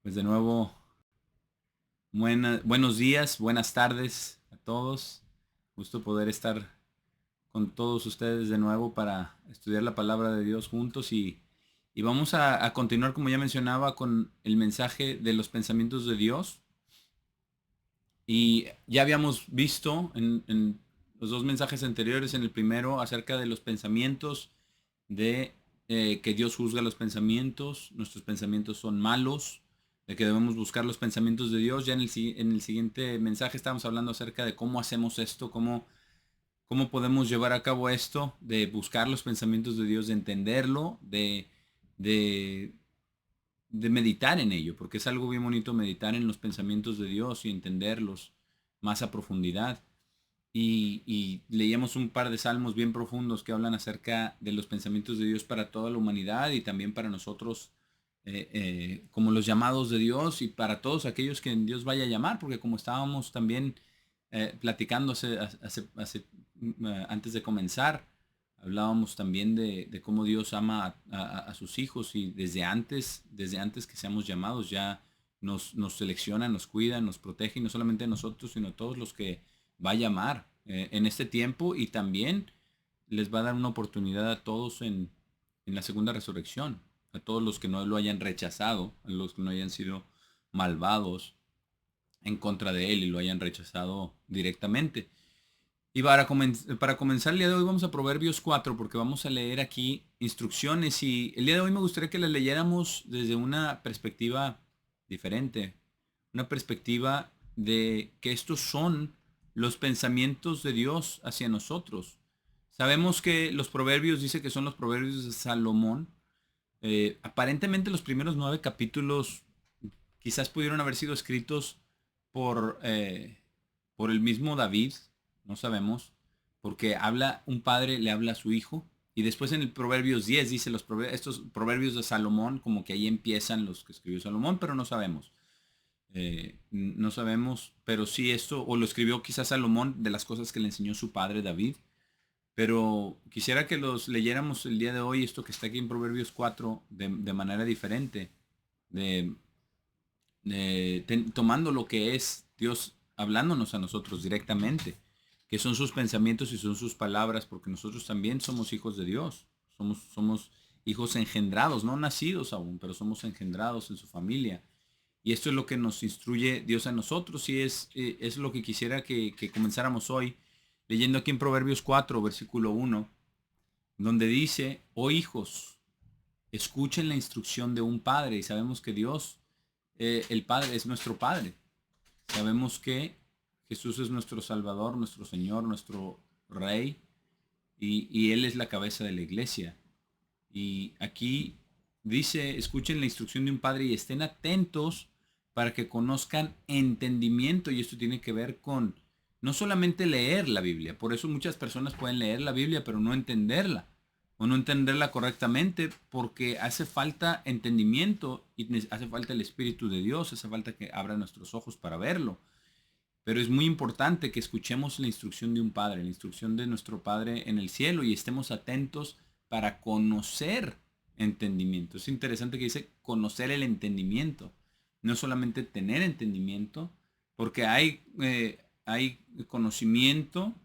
Pues de nuevo, buenos días, buenas tardes a todos. Gusto poder estar con todos ustedes de nuevo para estudiar la palabra de Dios juntos y vamos a continuar, como ya mencionaba, con el mensaje de los pensamientos de Dios. Y ya habíamos visto en los dos mensajes anteriores, en el primero acerca de los pensamientos, de que Dios juzga los pensamientos, nuestros pensamientos son malos, de que debemos buscar los pensamientos de Dios. Ya en el siguiente mensaje estábamos hablando acerca de cómo hacemos esto, cómo podemos llevar a cabo esto, de buscar los pensamientos de Dios, de entenderlo, de, de meditar en ello, porque es algo bien bonito meditar en los pensamientos de Dios y entenderlos más a profundidad. Y leíamos un par de salmos bien profundos que hablan acerca de los pensamientos de Dios para toda la humanidad y también para nosotros, como los llamados de Dios y para todos aquellos que Dios vaya a llamar, porque como estábamos también platicando antes de comenzar, hablábamos también de cómo Dios ama a sus hijos y desde antes que seamos llamados ya nos selecciona, nos cuida, nos protege y no solamente a nosotros, sino a todos los que va a llamar en este tiempo y también les va a dar una oportunidad a todos en la segunda resurrección, a todos los que no lo hayan rechazado, a los que no hayan sido malvados en contra de él y lo hayan rechazado directamente. Y para comenzar el día de hoy vamos a Proverbios 4 porque vamos a leer aquí instrucciones y el día de hoy me gustaría que las leyéramos desde una perspectiva diferente, una perspectiva de que estos son los pensamientos de Dios hacia nosotros. Sabemos que los proverbios dice que son los proverbios de Salomón. Aparentemente los primeros 9 capítulos quizás pudieron haber sido escritos por, eh, por el mismo David, no sabemos, porque un padre le habla a su hijo, y después en el Proverbios 10 dice estos proverbios de Salomón, como que ahí empiezan los que escribió Salomón, pero no sabemos. No sabemos, pero sí esto, o lo escribió quizás Salomón de las cosas que le enseñó su padre David, pero quisiera que los leyéramos el día de hoy, esto que está aquí en Proverbios 4, de manera diferente, de, tomando lo que es Dios hablándonos a nosotros directamente, que son sus pensamientos y son sus palabras, porque nosotros también somos hijos de Dios, somos hijos engendrados, no nacidos aún, pero somos engendrados en su familia. Y esto es lo que nos instruye Dios a nosotros y es lo que quisiera que comenzáramos hoy, leyendo aquí en Proverbios 4, versículo 1, donde dice, oh hijos, escuchen la instrucción de un padre. Y sabemos que Dios, el Padre, es nuestro Padre. Sabemos que Jesús es nuestro Salvador, nuestro Señor, nuestro Rey, y Él es la cabeza de la iglesia. Y aquí dice, escuchen la instrucción de un padre y estén atentos para que conozcan entendimiento. Y esto tiene que ver con no solamente leer la Biblia. Por eso muchas personas pueden leer la Biblia, pero no entenderla. O no entenderla correctamente porque hace falta entendimiento y hace falta el Espíritu de Dios, hace falta que abra nuestros ojos para verlo. Pero es muy importante que escuchemos la instrucción de un padre, la instrucción de nuestro Padre en el cielo y estemos atentos para conocer entendimiento. Es interesante que dice conocer el entendimiento, no solamente tener entendimiento, porque hay conocimiento,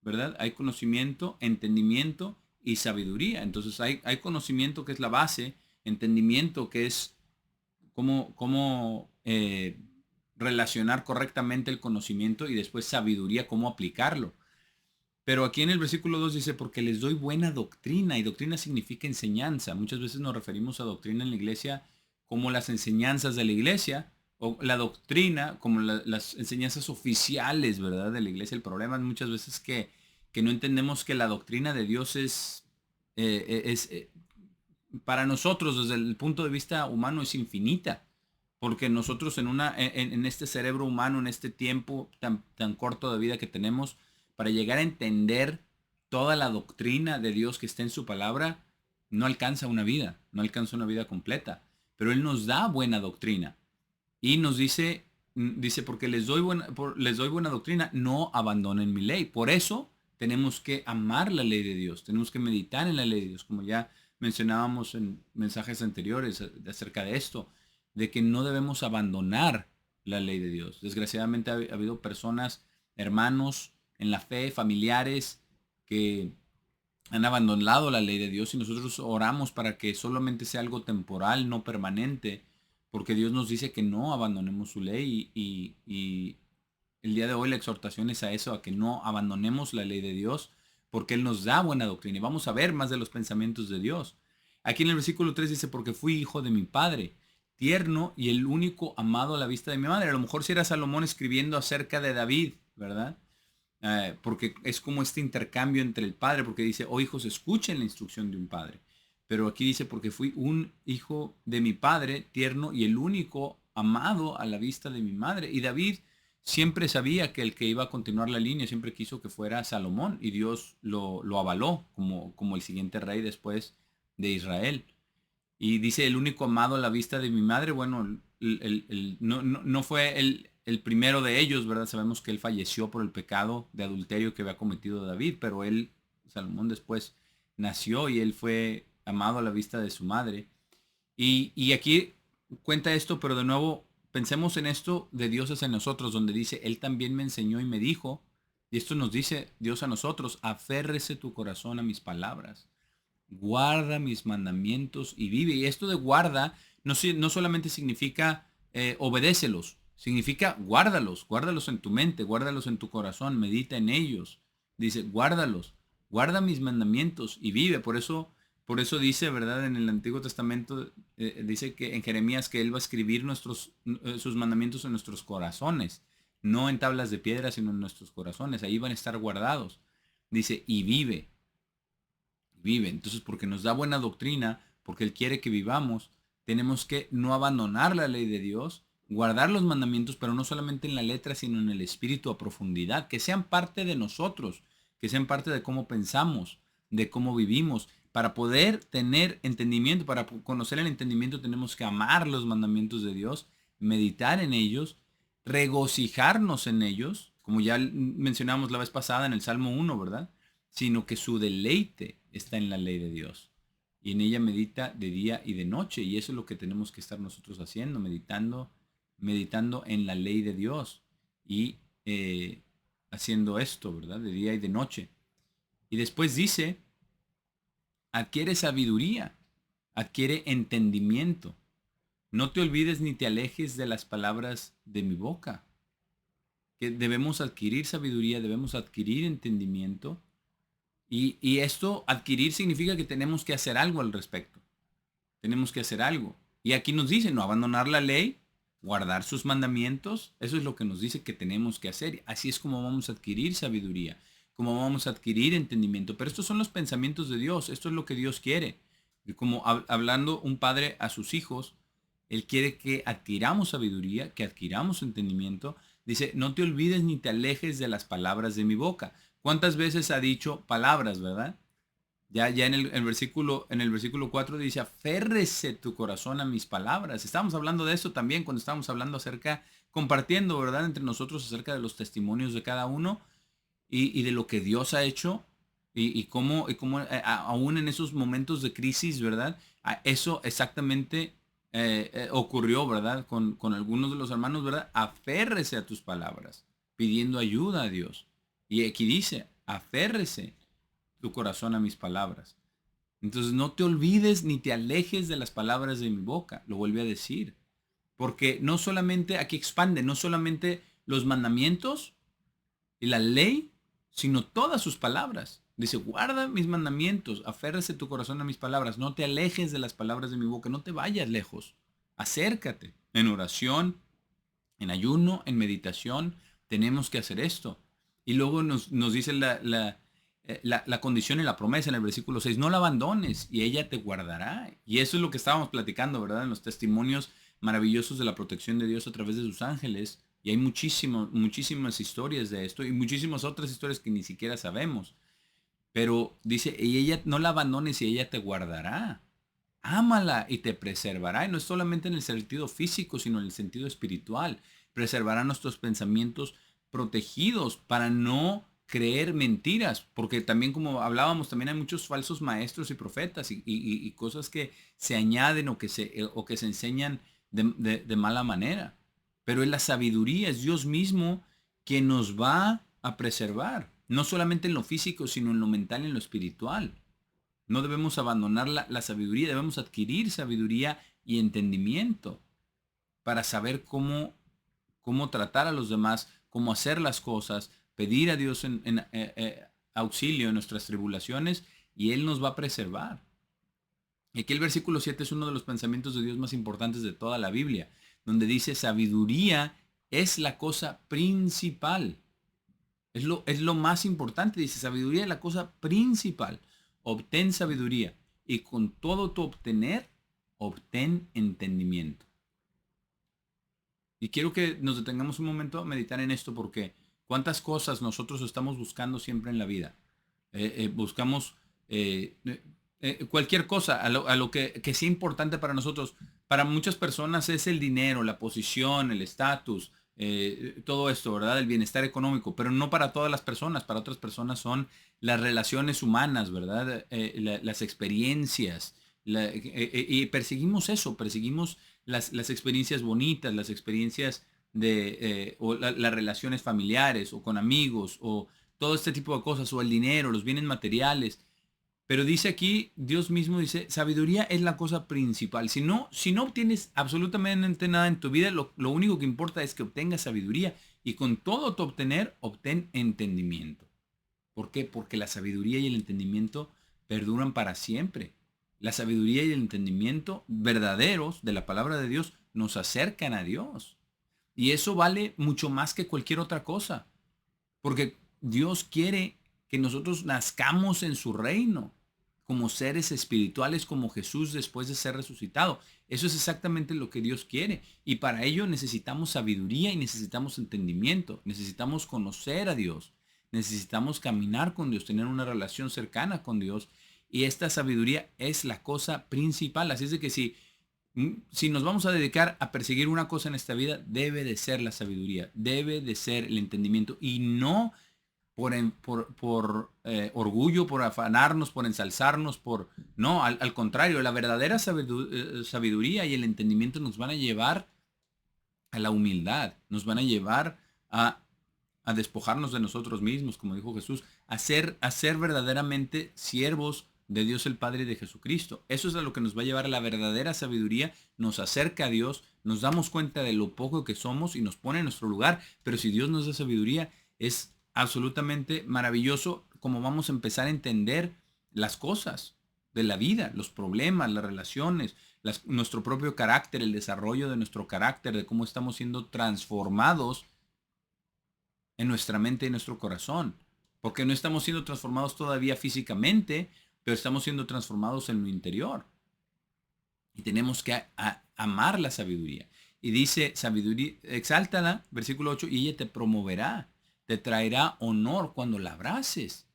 ¿verdad? Hay conocimiento, entendimiento y sabiduría. Entonces hay conocimiento que es la base, entendimiento que es cómo relacionar correctamente el conocimiento y después sabiduría, cómo aplicarlo. Pero aquí en el versículo 2 dice, porque les doy buena doctrina, y doctrina significa enseñanza. Muchas veces nos referimos a doctrina en la iglesia como las enseñanzas de la iglesia, o la doctrina como las enseñanzas oficiales, ¿verdad? De la iglesia. El problema es muchas veces que no entendemos que la doctrina de Dios es para nosotros, desde el punto de vista humano, es infinita. Porque nosotros en este cerebro humano, en este tiempo tan corto de vida que tenemos, para llegar a entender toda la doctrina de Dios que está en su palabra, no alcanza una vida, no alcanza una vida completa. Pero Él nos da buena doctrina. Y nos dice, porque les doy buena doctrina, no abandonen mi ley. Por eso tenemos que amar la ley de Dios, tenemos que meditar en la ley de Dios, como ya mencionábamos en mensajes anteriores acerca de esto. de que no debemos abandonar la ley de Dios. Desgraciadamente ha habido personas, hermanos en la fe, familiares, que han abandonado la ley de Dios y nosotros oramos para que solamente sea algo temporal, no permanente, porque Dios nos dice que no abandonemos su ley y el día de hoy la exhortación es a eso, a que no abandonemos la ley de Dios, porque Él nos da buena doctrina y vamos a ver más de los pensamientos de Dios. Aquí en el versículo 3 dice, porque fui hijo de mi padre, tierno y el único amado a la vista de mi madre. A lo mejor si era Salomón escribiendo acerca de David, ¿verdad? Porque es como este intercambio entre el padre, porque dice, oh hijos, escuchen la instrucción de un padre. Pero aquí dice, porque fui un hijo de mi padre, tierno y el único amado a la vista de mi madre. Y David siempre sabía que el que iba a continuar la línea, siempre quiso que fuera Salomón, y Dios lo avaló como el siguiente rey después de Israel. Y dice, el único amado a la vista de mi madre, bueno, no fue el primero de ellos, ¿verdad? Sabemos que él falleció por el pecado de adulterio que había cometido David, pero él, Salomón, después nació y él fue amado a la vista de su madre. Y aquí cuenta esto, pero de nuevo, pensemos en esto de Dios hacia nosotros, donde dice, Él también me enseñó y me dijo, y esto nos dice Dios a nosotros, aférrese tu corazón a mis palabras, guarda mis mandamientos y vive. Y esto de guarda no solamente significa obedécelos, significa guárdalos en tu mente, guárdalos en tu corazón, medita en ellos. Dice, guárdalos, guarda mis mandamientos y vive. Por eso dice, ¿verdad? En el Antiguo Testamento dice que en Jeremías que Él va a escribir sus mandamientos en nuestros corazones, no en tablas de piedra, sino en nuestros corazones. Ahí van a estar guardados. Dice, y vive. Vive. Entonces, porque nos da buena doctrina, porque Él quiere que vivamos, tenemos que no abandonar la ley de Dios, guardar los mandamientos, pero no solamente en la letra, sino en el espíritu a profundidad, que sean parte de nosotros, que sean parte de cómo pensamos, de cómo vivimos. Para poder tener entendimiento, para conocer el entendimiento, tenemos que amar los mandamientos de Dios, meditar en ellos, regocijarnos en ellos, como ya mencionamos la vez pasada en el Salmo 1, ¿verdad? Sino que su deleite está en la ley de Dios. Y en ella medita de día y de noche. Y eso es lo que tenemos que estar nosotros haciendo, meditando en la ley de Dios. Y haciendo esto, ¿verdad? De día y de noche. Y después dice, adquiere sabiduría, adquiere entendimiento. No te olvides ni te alejes de las palabras de mi boca. Que debemos adquirir sabiduría, debemos adquirir entendimiento. Y esto, adquirir, significa que tenemos que hacer algo al respecto. Tenemos que hacer algo. Y aquí nos dice, no abandonar la ley, guardar sus mandamientos. Eso es lo que nos dice que tenemos que hacer. Así es como vamos a adquirir sabiduría, como vamos a adquirir entendimiento. Pero estos son los pensamientos de Dios. Esto es lo que Dios quiere. Y como hablando un padre a sus hijos, Él quiere que adquiramos sabiduría, que adquiramos entendimiento. Dice, no te olvides ni te alejes de las palabras de mi boca. ¿Cuántas veces ha dicho palabras, verdad? Ya en el versículo 4 dice, aférrese tu corazón a mis palabras. Estamos hablando de eso también cuando estábamos hablando compartiendo, ¿verdad? Entre nosotros acerca de los testimonios de cada uno y de lo que Dios ha hecho y cómo aún en esos momentos de crisis, ¿verdad? Eso exactamente ocurrió, ¿verdad? Con algunos de los hermanos, ¿verdad? Aférrese a tus palabras, pidiendo ayuda a Dios. Y aquí dice, aférrese tu corazón a mis palabras. Entonces no te olvides ni te alejes de las palabras de mi boca. Lo vuelve a decir. Porque no solamente, aquí expande, no solamente los mandamientos y la ley, sino todas sus palabras. Dice, guarda mis mandamientos, aférrese tu corazón a mis palabras, no te alejes de las palabras de mi boca, no te vayas lejos. Acércate en oración, en ayuno, en meditación. Tenemos que hacer esto. Y luego nos dice la condición y la promesa en el versículo 6, no la abandones y ella te guardará. Y eso es lo que estábamos platicando, ¿verdad? En los testimonios maravillosos de la protección de Dios a través de sus ángeles. Y hay muchísimas historias de esto y muchísimas otras historias que ni siquiera sabemos. Pero dice, y ella no la abandones y ella te guardará. Ámala y te preservará. Y no es solamente en el sentido físico, sino en el sentido espiritual. Preservará nuestros pensamientos protegidos para no creer mentiras. Porque también, como hablábamos, también hay muchos falsos maestros y profetas y cosas que se añaden o que se enseñan de mala manera. Pero es la sabiduría, es Dios mismo quien nos va a preservar, no solamente en lo físico, sino en lo mental y en lo espiritual. No debemos abandonar la sabiduría, debemos adquirir sabiduría y entendimiento para saber cómo tratar a los demás, cómo hacer las cosas, pedir a Dios auxilio en nuestras tribulaciones y Él nos va a preservar. Y aquí el versículo 7 es uno de los pensamientos de Dios más importantes de toda la Biblia, donde dice, sabiduría es la cosa principal. Es lo más importante, dice, sabiduría es la cosa principal. Obtén sabiduría y con todo tu obtener, obtén entendimiento. Y quiero que nos detengamos un momento a meditar en esto porque cuántas cosas nosotros estamos buscando siempre en la vida. Buscamos cualquier cosa, a lo que sea importante para nosotros. Para muchas personas es el dinero, la posición, el estatus, todo esto, ¿verdad? El bienestar económico, pero no para todas las personas. Para otras personas son las relaciones humanas, ¿verdad? Las experiencias. Y perseguimos eso, perseguimos las experiencias bonitas, las experiencias o las relaciones familiares o con amigos o todo este tipo de cosas, o el dinero, los bienes materiales. Pero dice aquí, Dios mismo dice, sabiduría es la cosa principal. Si no obtienes absolutamente nada en tu vida, lo único que importa es que obtengas sabiduría y con todo tu obtener, obtén entendimiento. ¿Por qué? Porque la sabiduría y el entendimiento perduran para siempre. La sabiduría y el entendimiento verdaderos de la palabra de Dios nos acercan a Dios. Y eso vale mucho más que cualquier otra cosa. Porque Dios quiere que nosotros nazcamos en su reino como seres espirituales como Jesús después de ser resucitado. Eso es exactamente lo que Dios quiere. Y para ello necesitamos sabiduría y necesitamos entendimiento. Necesitamos conocer a Dios. Necesitamos caminar con Dios, tener una relación cercana con Dios. Y esta sabiduría es la cosa principal. Así es de que si nos vamos a dedicar a perseguir una cosa en esta vida, debe de ser la sabiduría, debe de ser el entendimiento y no por orgullo, por afanarnos, por ensalzarnos, no, al contrario, la verdadera sabiduría y el entendimiento nos van a llevar a la humildad, nos van a llevar a despojarnos de nosotros mismos, como dijo Jesús, a ser verdaderamente siervos de Dios el Padre y de Jesucristo. Eso es a lo que nos va a llevar a la verdadera sabiduría, nos acerca a Dios, nos damos cuenta de lo poco que somos y nos pone en nuestro lugar, pero si Dios nos da sabiduría, es absolutamente maravilloso como vamos a empezar a entender las cosas de la vida, los problemas, las relaciones, nuestro propio carácter, el desarrollo de nuestro carácter, de cómo estamos siendo transformados en nuestra mente y en nuestro corazón. Porque no estamos siendo transformados todavía físicamente, pero estamos siendo transformados en lo interior. Y tenemos que amar la sabiduría. Y dice, sabiduría, exáltala, versículo 8, y ella te promoverá, te traerá honor cuando la abraces.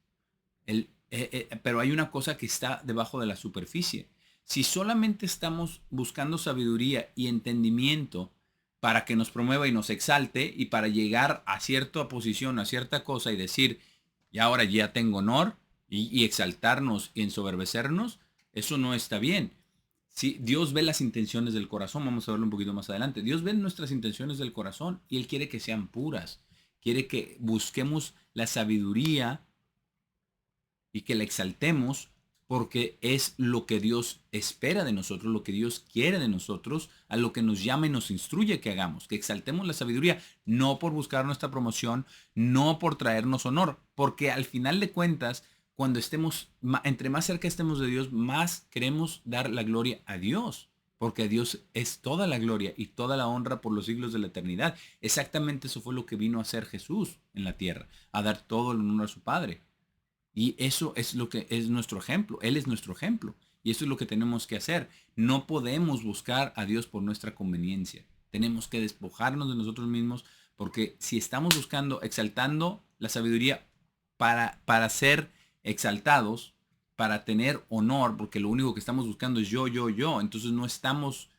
Pero hay una cosa que está debajo de la superficie. Si solamente estamos buscando sabiduría y entendimiento para que nos promueva y nos exalte y para llegar a cierta posición, a cierta cosa y decir, y ahora ya tengo honor y exaltarnos y ensoberbecernos, eso no está bien. Si Dios ve las intenciones del corazón, vamos a verlo un poquito más adelante. Dios ve nuestras intenciones del corazón y Él quiere que sean puras. Quiere que busquemos la sabiduría y que la exaltemos porque es lo que Dios espera de nosotros, lo que Dios quiere de nosotros, a lo que nos llama y nos instruye que hagamos, que exaltemos la sabiduría, no por buscar nuestra promoción, no por traernos honor, porque al final de cuentas, cuando estemos, entre más cerca estemos de Dios, más queremos dar la gloria a Dios, porque a Dios es toda la gloria y toda la honra por los siglos de la eternidad. Exactamente eso fue lo que vino a hacer Jesús en la tierra, a dar todo el honor a su Padre. Y eso es lo que es nuestro ejemplo. Él es nuestro ejemplo. Y eso es lo que tenemos que hacer. No podemos buscar a Dios por nuestra conveniencia. Tenemos que despojarnos de nosotros mismos porque si estamos buscando, exaltando la sabiduría para ser exaltados, para tener honor, porque lo único que estamos buscando es yo, entonces no estamos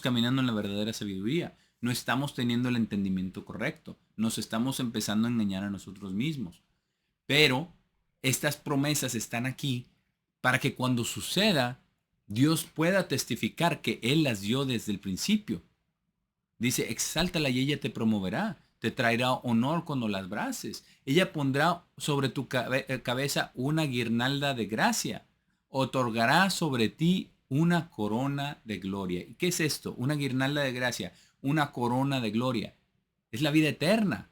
caminando en la verdadera sabiduría. No estamos teniendo el entendimiento correcto. Nos estamos empezando a engañar a nosotros mismos. Pero estas promesas están aquí para que cuando suceda Dios pueda testificar que Él las dio desde el principio. Dice, exáltala y ella te promoverá, te traerá honor cuando las abraces. Ella pondrá sobre tu cabeza una guirnalda de gracia, otorgará sobre ti una corona de gloria. ¿Y qué es esto? Una guirnalda de gracia, una corona de gloria. Es la vida eterna,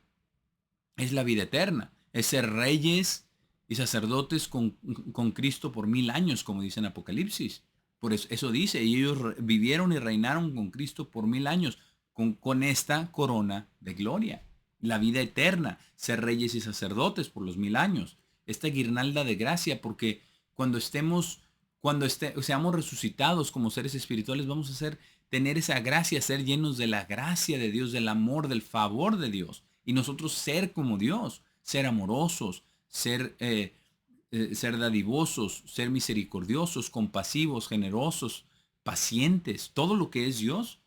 es la vida eterna. Es ser reyes y sacerdotes con Cristo por 1000 años, como dice en Apocalipsis. Por eso dice, y ellos vivieron y reinaron con Cristo por 1000 años con esta corona de gloria. La vida eterna, ser reyes y sacerdotes por los 1000 años. Esta guirnalda de gracia, porque cuando seamos resucitados como seres espirituales, vamos a tener esa gracia, ser llenos de la gracia de Dios, del amor, del favor de Dios. Y nosotros ser como Dios, ser amorosos, ser dadivosos, ser misericordiosos, compasivos, generosos, pacientes, todo lo que es Dios.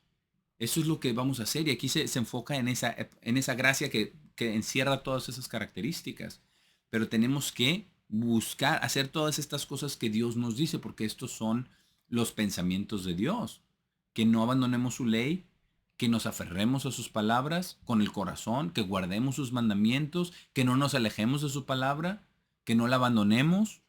Eso es lo que vamos a hacer y aquí se enfoca en esa gracia que encierra todas esas características. Pero tenemos que buscar hacer todas estas cosas que Dios nos dice, porque estos son los pensamientos de Dios. Que no abandonemos su ley, que nos aferremos a sus palabras con el corazón, que guardemos sus mandamientos, que no nos alejemos de su palabra, que no la abandonemos,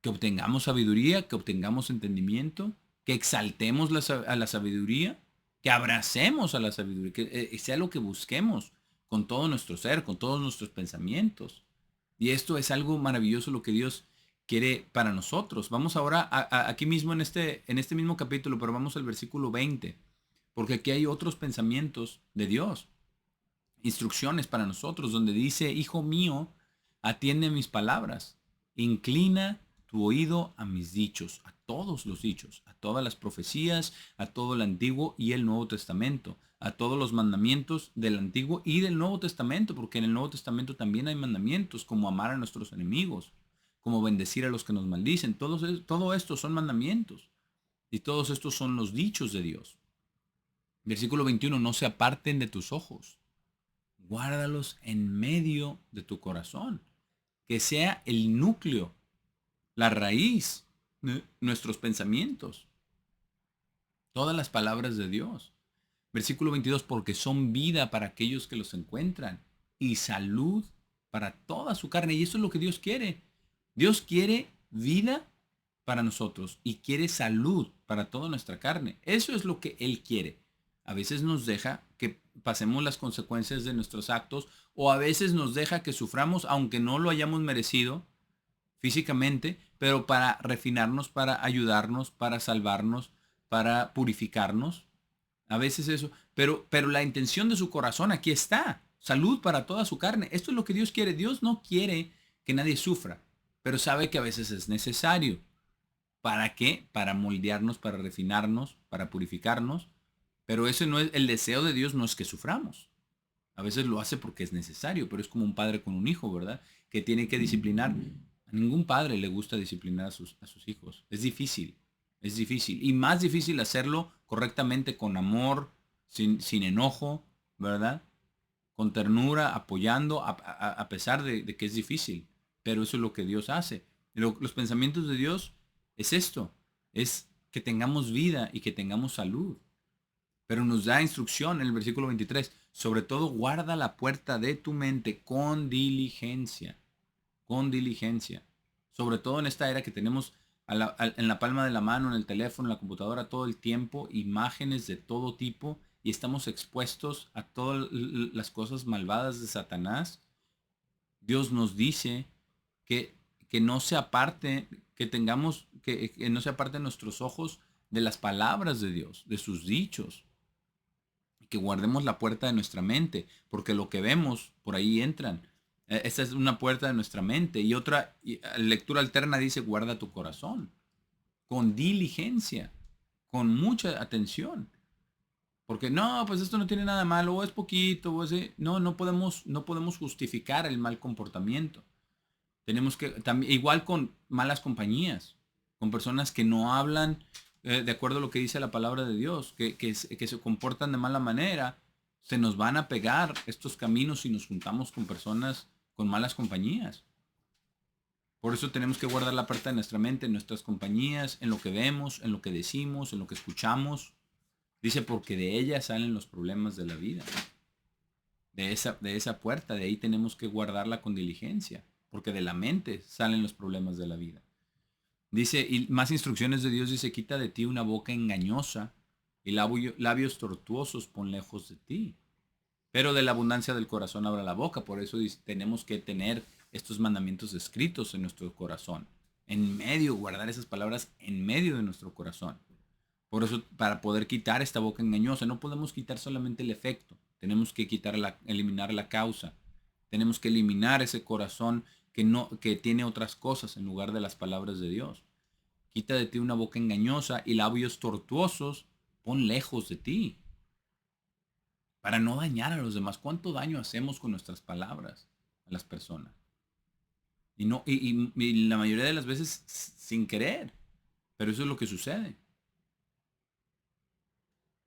que obtengamos sabiduría, que obtengamos entendimiento, que exaltemos a la sabiduría, que abracemos a la sabiduría, que sea lo que busquemos con todo nuestro ser, con todos nuestros pensamientos. Y esto es algo maravilloso lo que Dios quiere para nosotros. Vamos ahora aquí mismo en este mismo capítulo, pero vamos al versículo 20, porque aquí hay otros pensamientos de Dios, instrucciones para nosotros, donde dice, hijo mío, atiende mis palabras, inclina tu oído a mis dichos, a todos los dichos, a todas las profecías, a todo el Antiguo y el Nuevo Testamento, a todos los mandamientos del Antiguo y del Nuevo Testamento, porque en el Nuevo Testamento también hay mandamientos como amar a nuestros enemigos, como bendecir a los que nos maldicen. Todo esto son mandamientos y todos estos son los dichos de Dios. Versículo 21, no se aparten de tus ojos, guárdalos en medio de tu corazón, que sea el núcleo, la raíz de nuestros pensamientos, todas las palabras de Dios. Versículo 22, porque son vida para aquellos que los encuentran y salud para toda su carne. Y eso es lo que Dios quiere. Dios quiere vida para nosotros y quiere salud para toda nuestra carne. Eso es lo que Él quiere. A veces nos deja que pasemos las consecuencias de nuestros actos o a veces nos deja que suframos aunque no lo hayamos merecido físicamente, pero para refinarnos, para ayudarnos, para salvarnos, para purificarnos. A veces eso, pero la intención de su corazón aquí está. Salud para toda su carne. Esto es lo que Dios quiere. Dios no quiere que nadie sufra, pero sabe que a veces es necesario. ¿Para qué? Para moldearnos, para refinarnos, para purificarnos. Pero ese no es el deseo de Dios, no es que suframos. A veces lo hace porque es necesario, pero es como un padre con un hijo, ¿verdad? Que tiene que disciplinar. A ningún padre le gusta disciplinar a sus hijos. Es difícil, es difícil. Y más difícil hacerlo correctamente, con amor, sin enojo, ¿verdad? Con ternura, apoyando, a pesar de que es difícil. Pero eso es lo que Dios hace. Los pensamientos de Dios es esto, es que tengamos vida y que tengamos salud. Pero nos da instrucción en el versículo 23. Sobre todo guarda la puerta de tu mente con diligencia. Con diligencia. Sobre todo en esta era que tenemos en la palma de la mano, en el teléfono, en la computadora, todo el tiempo, imágenes de todo tipo y estamos expuestos a todas las cosas malvadas de Satanás. Dios nos dice que no se aparte, que no se aparten nuestros ojos de las palabras de Dios, de sus dichos, que guardemos la puerta de nuestra mente, porque lo que vemos por ahí entran. Esta es una puerta de nuestra mente. Y otra lectura alterna dice, guarda tu corazón, con diligencia, con mucha atención. Porque no, pues esto no tiene nada malo, o es poquito, o no, no podemos justificar el mal comportamiento. Tenemos que, también, igual con malas compañías, con personas que no hablan de acuerdo a lo que dice la palabra de Dios, que se comportan de mala manera, se nos van a pegar estos caminos si nos juntamos con personas con malas compañías. Por eso tenemos que guardar la parte de nuestra mente, en nuestras compañías, en lo que vemos, en lo que decimos, en lo que escuchamos. Dice, porque de ella salen los problemas de la vida. De esa puerta, de ahí tenemos que guardarla con diligencia, porque de la mente salen los problemas de la vida. Dice, y más instrucciones de Dios, dice, quita de ti una boca engañosa y labios tortuosos pon lejos de ti. Pero de la abundancia del corazón habla la boca. Por eso tenemos que tener estos mandamientos escritos en nuestro corazón. En medio, guardar esas palabras en medio de nuestro corazón. Por eso, para poder quitar esta boca engañosa, no podemos quitar solamente el efecto. Tenemos que eliminar la causa. Tenemos que eliminar ese corazón que tiene otras cosas en lugar de las palabras de Dios. Quita de ti una boca engañosa y labios tortuosos, pon lejos de ti. Para no dañar a los demás. ¿Cuánto daño hacemos con nuestras palabras a las personas? Y, no, y la mayoría de las veces sin querer. Pero eso es lo que sucede.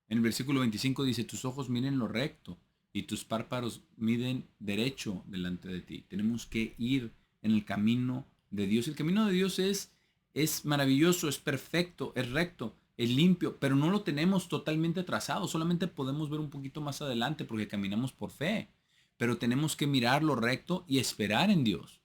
En el versículo 25 dice, tus ojos miren lo recto y tus párpados miden derecho delante de ti. Tenemos que ir en el camino de Dios. El camino de Dios es maravilloso, es perfecto, es recto, es limpio, pero no lo tenemos totalmente trazado. Solamente podemos ver un poquito más adelante porque caminamos por fe. Pero tenemos que mirar lo recto y esperar en Dios.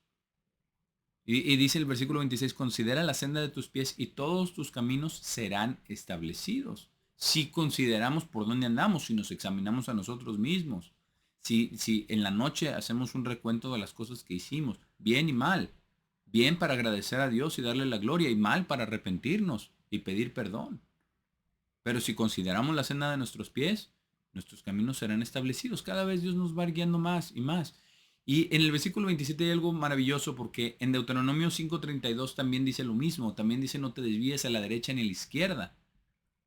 Y dice el versículo 26, considera la senda de tus pies y todos tus caminos serán establecidos. Si consideramos por dónde andamos, si nos examinamos a nosotros mismos, si en la noche hacemos un recuento de las cosas que hicimos, bien y mal, bien para agradecer a Dios y darle la gloria y mal para arrepentirnos y pedir perdón. Pero si consideramos la senda de nuestros pies, nuestros caminos serán establecidos. Cada vez Dios nos va guiando más y más. Y en el versículo 27 hay algo maravilloso porque en Deuteronomio 5:32 también dice lo mismo. También dice no te desvíes a la derecha ni a la izquierda.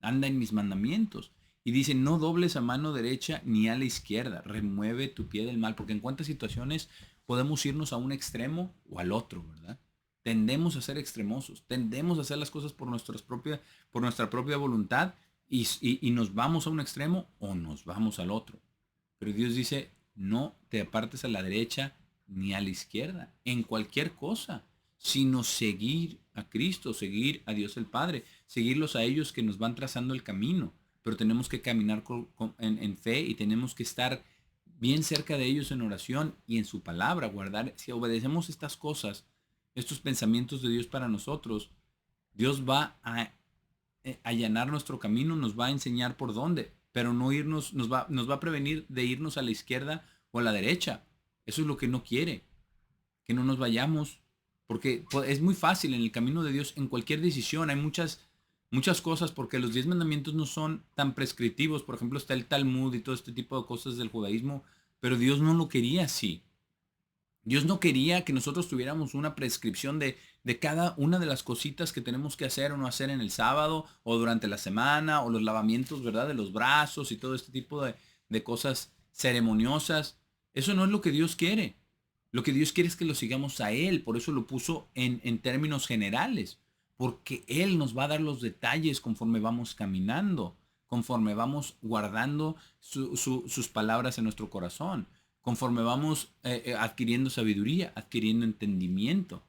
Anda en mis mandamientos. Y dice no dobles a mano derecha ni a la izquierda. Remueve tu pie del mal. Porque en cuántas situaciones podemos irnos a un extremo o al otro, ¿verdad? Tendemos a ser extremosos. Tendemos a hacer las cosas por nuestra propia voluntad. Y nos vamos a un extremo o nos vamos al otro. Pero Dios dice, no te apartes a la derecha ni a la izquierda, en cualquier cosa, sino seguir a Cristo, seguir a Dios el Padre, seguirlos a ellos que nos van trazando el camino. Pero tenemos que caminar en fe y tenemos que estar bien cerca de ellos en oración y en su palabra, guardar. Si obedecemos estas cosas, estos pensamientos de Dios para nosotros, Dios va a allanar nuestro camino, nos va a enseñar por dónde, pero no irnos, nos va a prevenir de irnos a la izquierda o a la derecha. Eso es lo que no quiere, que no nos vayamos, porque es muy fácil en el camino de Dios, en cualquier decisión, hay muchas cosas, porque los 10 mandamientos no son tan prescriptivos. Por ejemplo, está el Talmud y todo este tipo de cosas del judaísmo, pero Dios no lo quería así. Dios no quería que nosotros tuviéramos una prescripción de cada una de las cositas que tenemos que hacer o no hacer en el sábado o durante la semana o los lavamientos, ¿verdad? De los brazos y todo este tipo de cosas ceremoniosas. Eso no es lo que Dios quiere. Lo que Dios quiere es que lo sigamos a Él. Por eso lo puso en términos generales. Porque Él nos va a dar los detalles conforme vamos caminando, conforme vamos guardando sus palabras en nuestro corazón, conforme vamos adquiriendo sabiduría, adquiriendo entendimiento.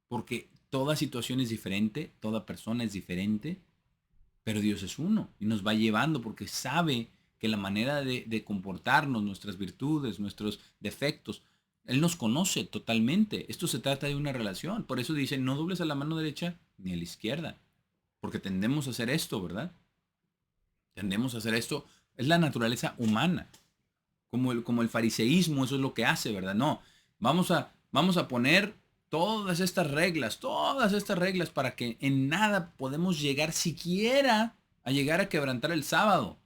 Porque toda situación es diferente, toda persona es diferente, pero Dios es uno y nos va llevando porque sabe que la manera de comportarnos, nuestras virtudes, nuestros defectos, Él nos conoce totalmente. Esto se trata de una relación. Por eso dice, no dobles a la mano derecha ni a la izquierda. Porque tendemos a hacer esto, ¿verdad? Tendemos a hacer esto. Es la naturaleza humana. Como el fariseísmo, eso es lo que hace, ¿verdad? No, vamos a poner todas estas reglas para que en nada podemos llegar siquiera a llegar a quebrantar el sábado.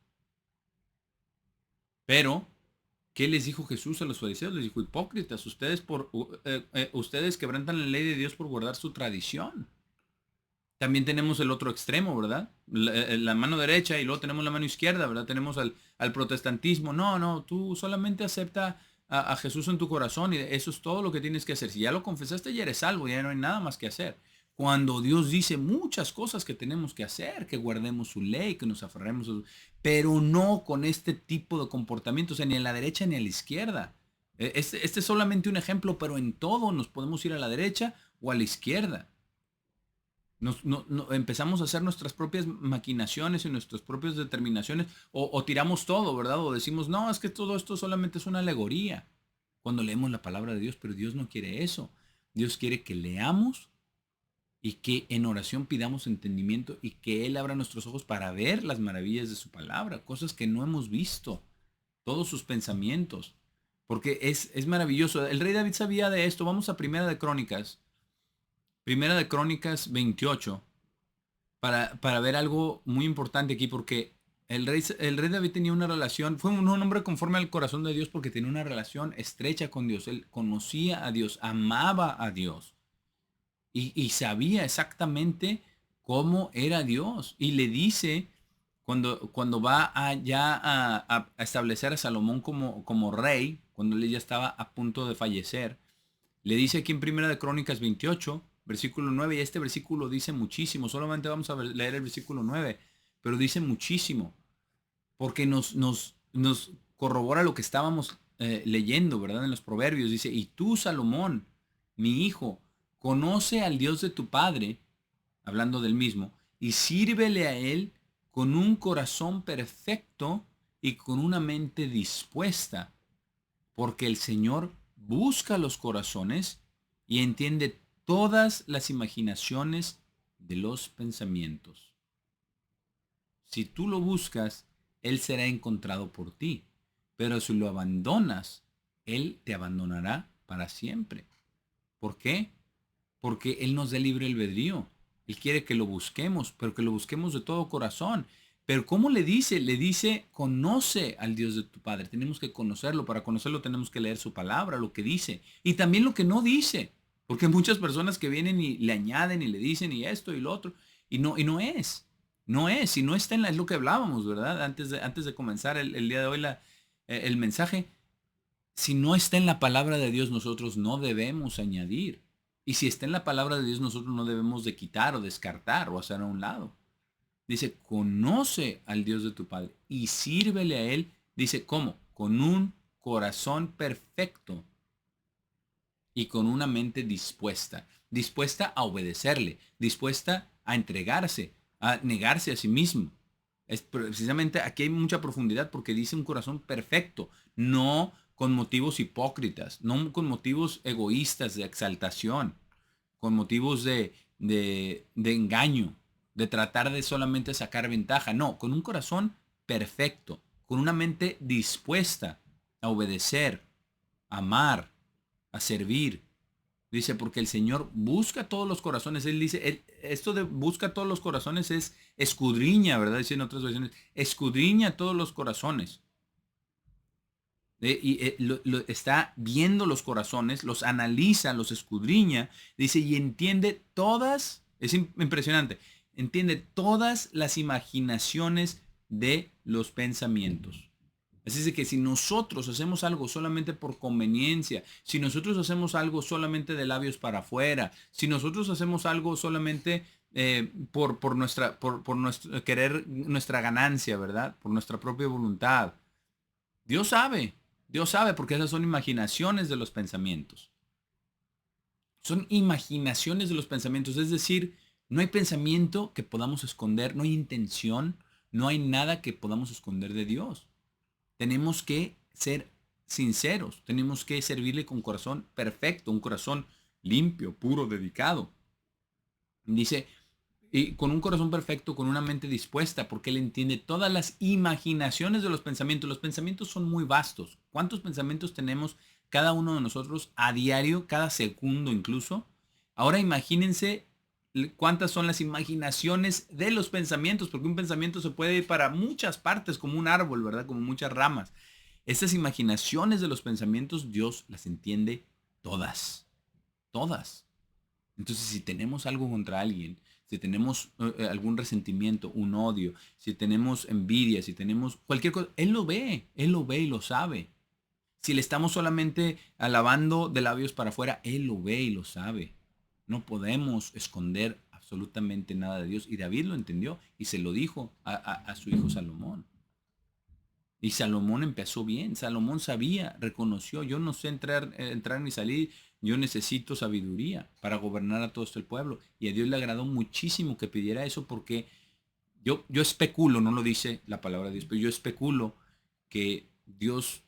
Pero, ¿qué les dijo Jesús a los fariseos? Les dijo, hipócritas, ustedes quebrantan la ley de Dios por guardar su tradición. También tenemos el otro extremo, ¿verdad? La mano derecha y luego tenemos la mano izquierda, ¿verdad? Tenemos al protestantismo. No, tú solamente acepta a Jesús en tu corazón y eso es todo lo que tienes que hacer. Si ya lo confesaste, ya eres salvo, ya no hay nada más que hacer. Cuando Dios dice muchas cosas que tenemos que hacer, que guardemos su ley, que nos aferremos pero no con este tipo de comportamiento, o sea, ni a la derecha ni a la izquierda. Este es solamente un ejemplo, pero en todo nos podemos ir a la derecha o a la izquierda. Empezamos a hacer nuestras propias maquinaciones y nuestras propias determinaciones o tiramos todo, ¿verdad? O decimos, no, es que todo esto solamente es una alegoría cuando leemos la palabra de Dios, pero Dios no quiere eso. Dios quiere que leamos y que en oración pidamos entendimiento y que Él abra nuestros ojos para ver las maravillas de su palabra, cosas que no hemos visto, todos sus pensamientos, porque es maravilloso. El rey David sabía de esto. Vamos a Primera de Crónicas 28, para ver algo muy importante aquí, porque el rey David tenía una relación, fue un hombre conforme al corazón de Dios porque tenía una relación estrecha con Dios. Él conocía a Dios, amaba a Dios y sabía exactamente cómo era Dios. Y le dice, cuando va a establecer a Salomón como rey, cuando él ya estaba a punto de fallecer, le dice aquí en Primera de Crónicas 28, versículo 9, y este versículo dice muchísimo, solamente vamos a leer el versículo 9, pero dice muchísimo, porque nos corrobora lo que estábamos leyendo, ¿verdad? En los proverbios, dice, y tú, Salomón, mi hijo, conoce al Dios de tu padre, hablando del mismo, y sírvele a él con un corazón perfecto y con una mente dispuesta, porque el Señor busca los corazones y entiende todas las imaginaciones de los pensamientos. Si tú lo buscas, Él será encontrado por ti, pero si lo abandonas, Él te abandonará para siempre. ¿Por qué? Porque Él nos da libre albedrío. Él quiere que lo busquemos, pero que lo busquemos de todo corazón. Pero ¿cómo le dice? Le dice, conoce al Dios de tu Padre. Tenemos que conocerlo. Para conocerlo tenemos que leer su palabra, lo que dice. Y también lo que no dice. Porque hay muchas personas que vienen y le añaden y le dicen y esto y lo otro. Y no es. No es. Si no está es lo que hablábamos, ¿verdad? Antes de comenzar el día de hoy el mensaje. Si no está en la palabra de Dios, nosotros no debemos añadir. Y si está en la palabra de Dios, nosotros no debemos de quitar o descartar o hacer a un lado. Dice, conoce al Dios de tu Padre y sírvele a Él. Dice, ¿cómo? Con un corazón perfecto y con una mente dispuesta. Dispuesta a obedecerle, dispuesta a entregarse, a negarse a sí mismo. Es precisamente aquí hay mucha profundidad porque dice un corazón perfecto, no con motivos hipócritas, no con motivos egoístas de exaltación, con motivos de engaño, de tratar de solamente sacar ventaja. No, con un corazón perfecto, con una mente dispuesta a obedecer, a amar, a servir. Dice, porque el Señor busca todos los corazones. Él dice, esto de busca todos los corazones es escudriña, ¿verdad? Dice en otras versiones, escudriña todos los corazones. Está viendo los corazones, los analiza, los escudriña, dice, y entiende todas, es impresionante, entiende todas las imaginaciones de los pensamientos. Así es que si nosotros hacemos algo solamente por conveniencia, si nosotros hacemos algo solamente de labios para afuera, si nosotros hacemos algo solamente por nuestro querer, nuestra ganancia, ¿verdad? Por nuestra propia voluntad, Dios sabe, Dios sabe porque esas son imaginaciones de los pensamientos. Son imaginaciones de los pensamientos, es decir, no hay pensamiento que podamos esconder, no hay intención, no hay nada que podamos esconder de Dios. Tenemos que ser sinceros, tenemos que servirle con corazón perfecto, un corazón limpio, puro, dedicado. Dice, y con un corazón perfecto, con una mente dispuesta, porque Él entiende todas las imaginaciones de los pensamientos. Los pensamientos son muy vastos. ¿Cuántos pensamientos tenemos cada uno de nosotros a diario, cada segundo incluso? Ahora imagínense cuántas son las imaginaciones de los pensamientos, porque un pensamiento se puede ir para muchas partes, como un árbol, ¿verdad? Como muchas ramas. Estas imaginaciones de los pensamientos, Dios las entiende todas, todas. Entonces, si tenemos algo contra alguien, si tenemos algún resentimiento, un odio, si tenemos envidia, si tenemos cualquier cosa, Él lo ve y lo sabe. Si le estamos solamente alabando de labios para afuera, Él lo ve y lo sabe. No podemos esconder absolutamente nada de Dios. Y David lo entendió y se lo dijo a su hijo Salomón. Y Salomón empezó bien. Salomón sabía, reconoció, yo no sé entrar ni salir, yo necesito sabiduría para gobernar a todo este pueblo. Y a Dios le agradó muchísimo que pidiera eso porque yo especulo, no lo dice la palabra de Dios, pero yo especulo que Dios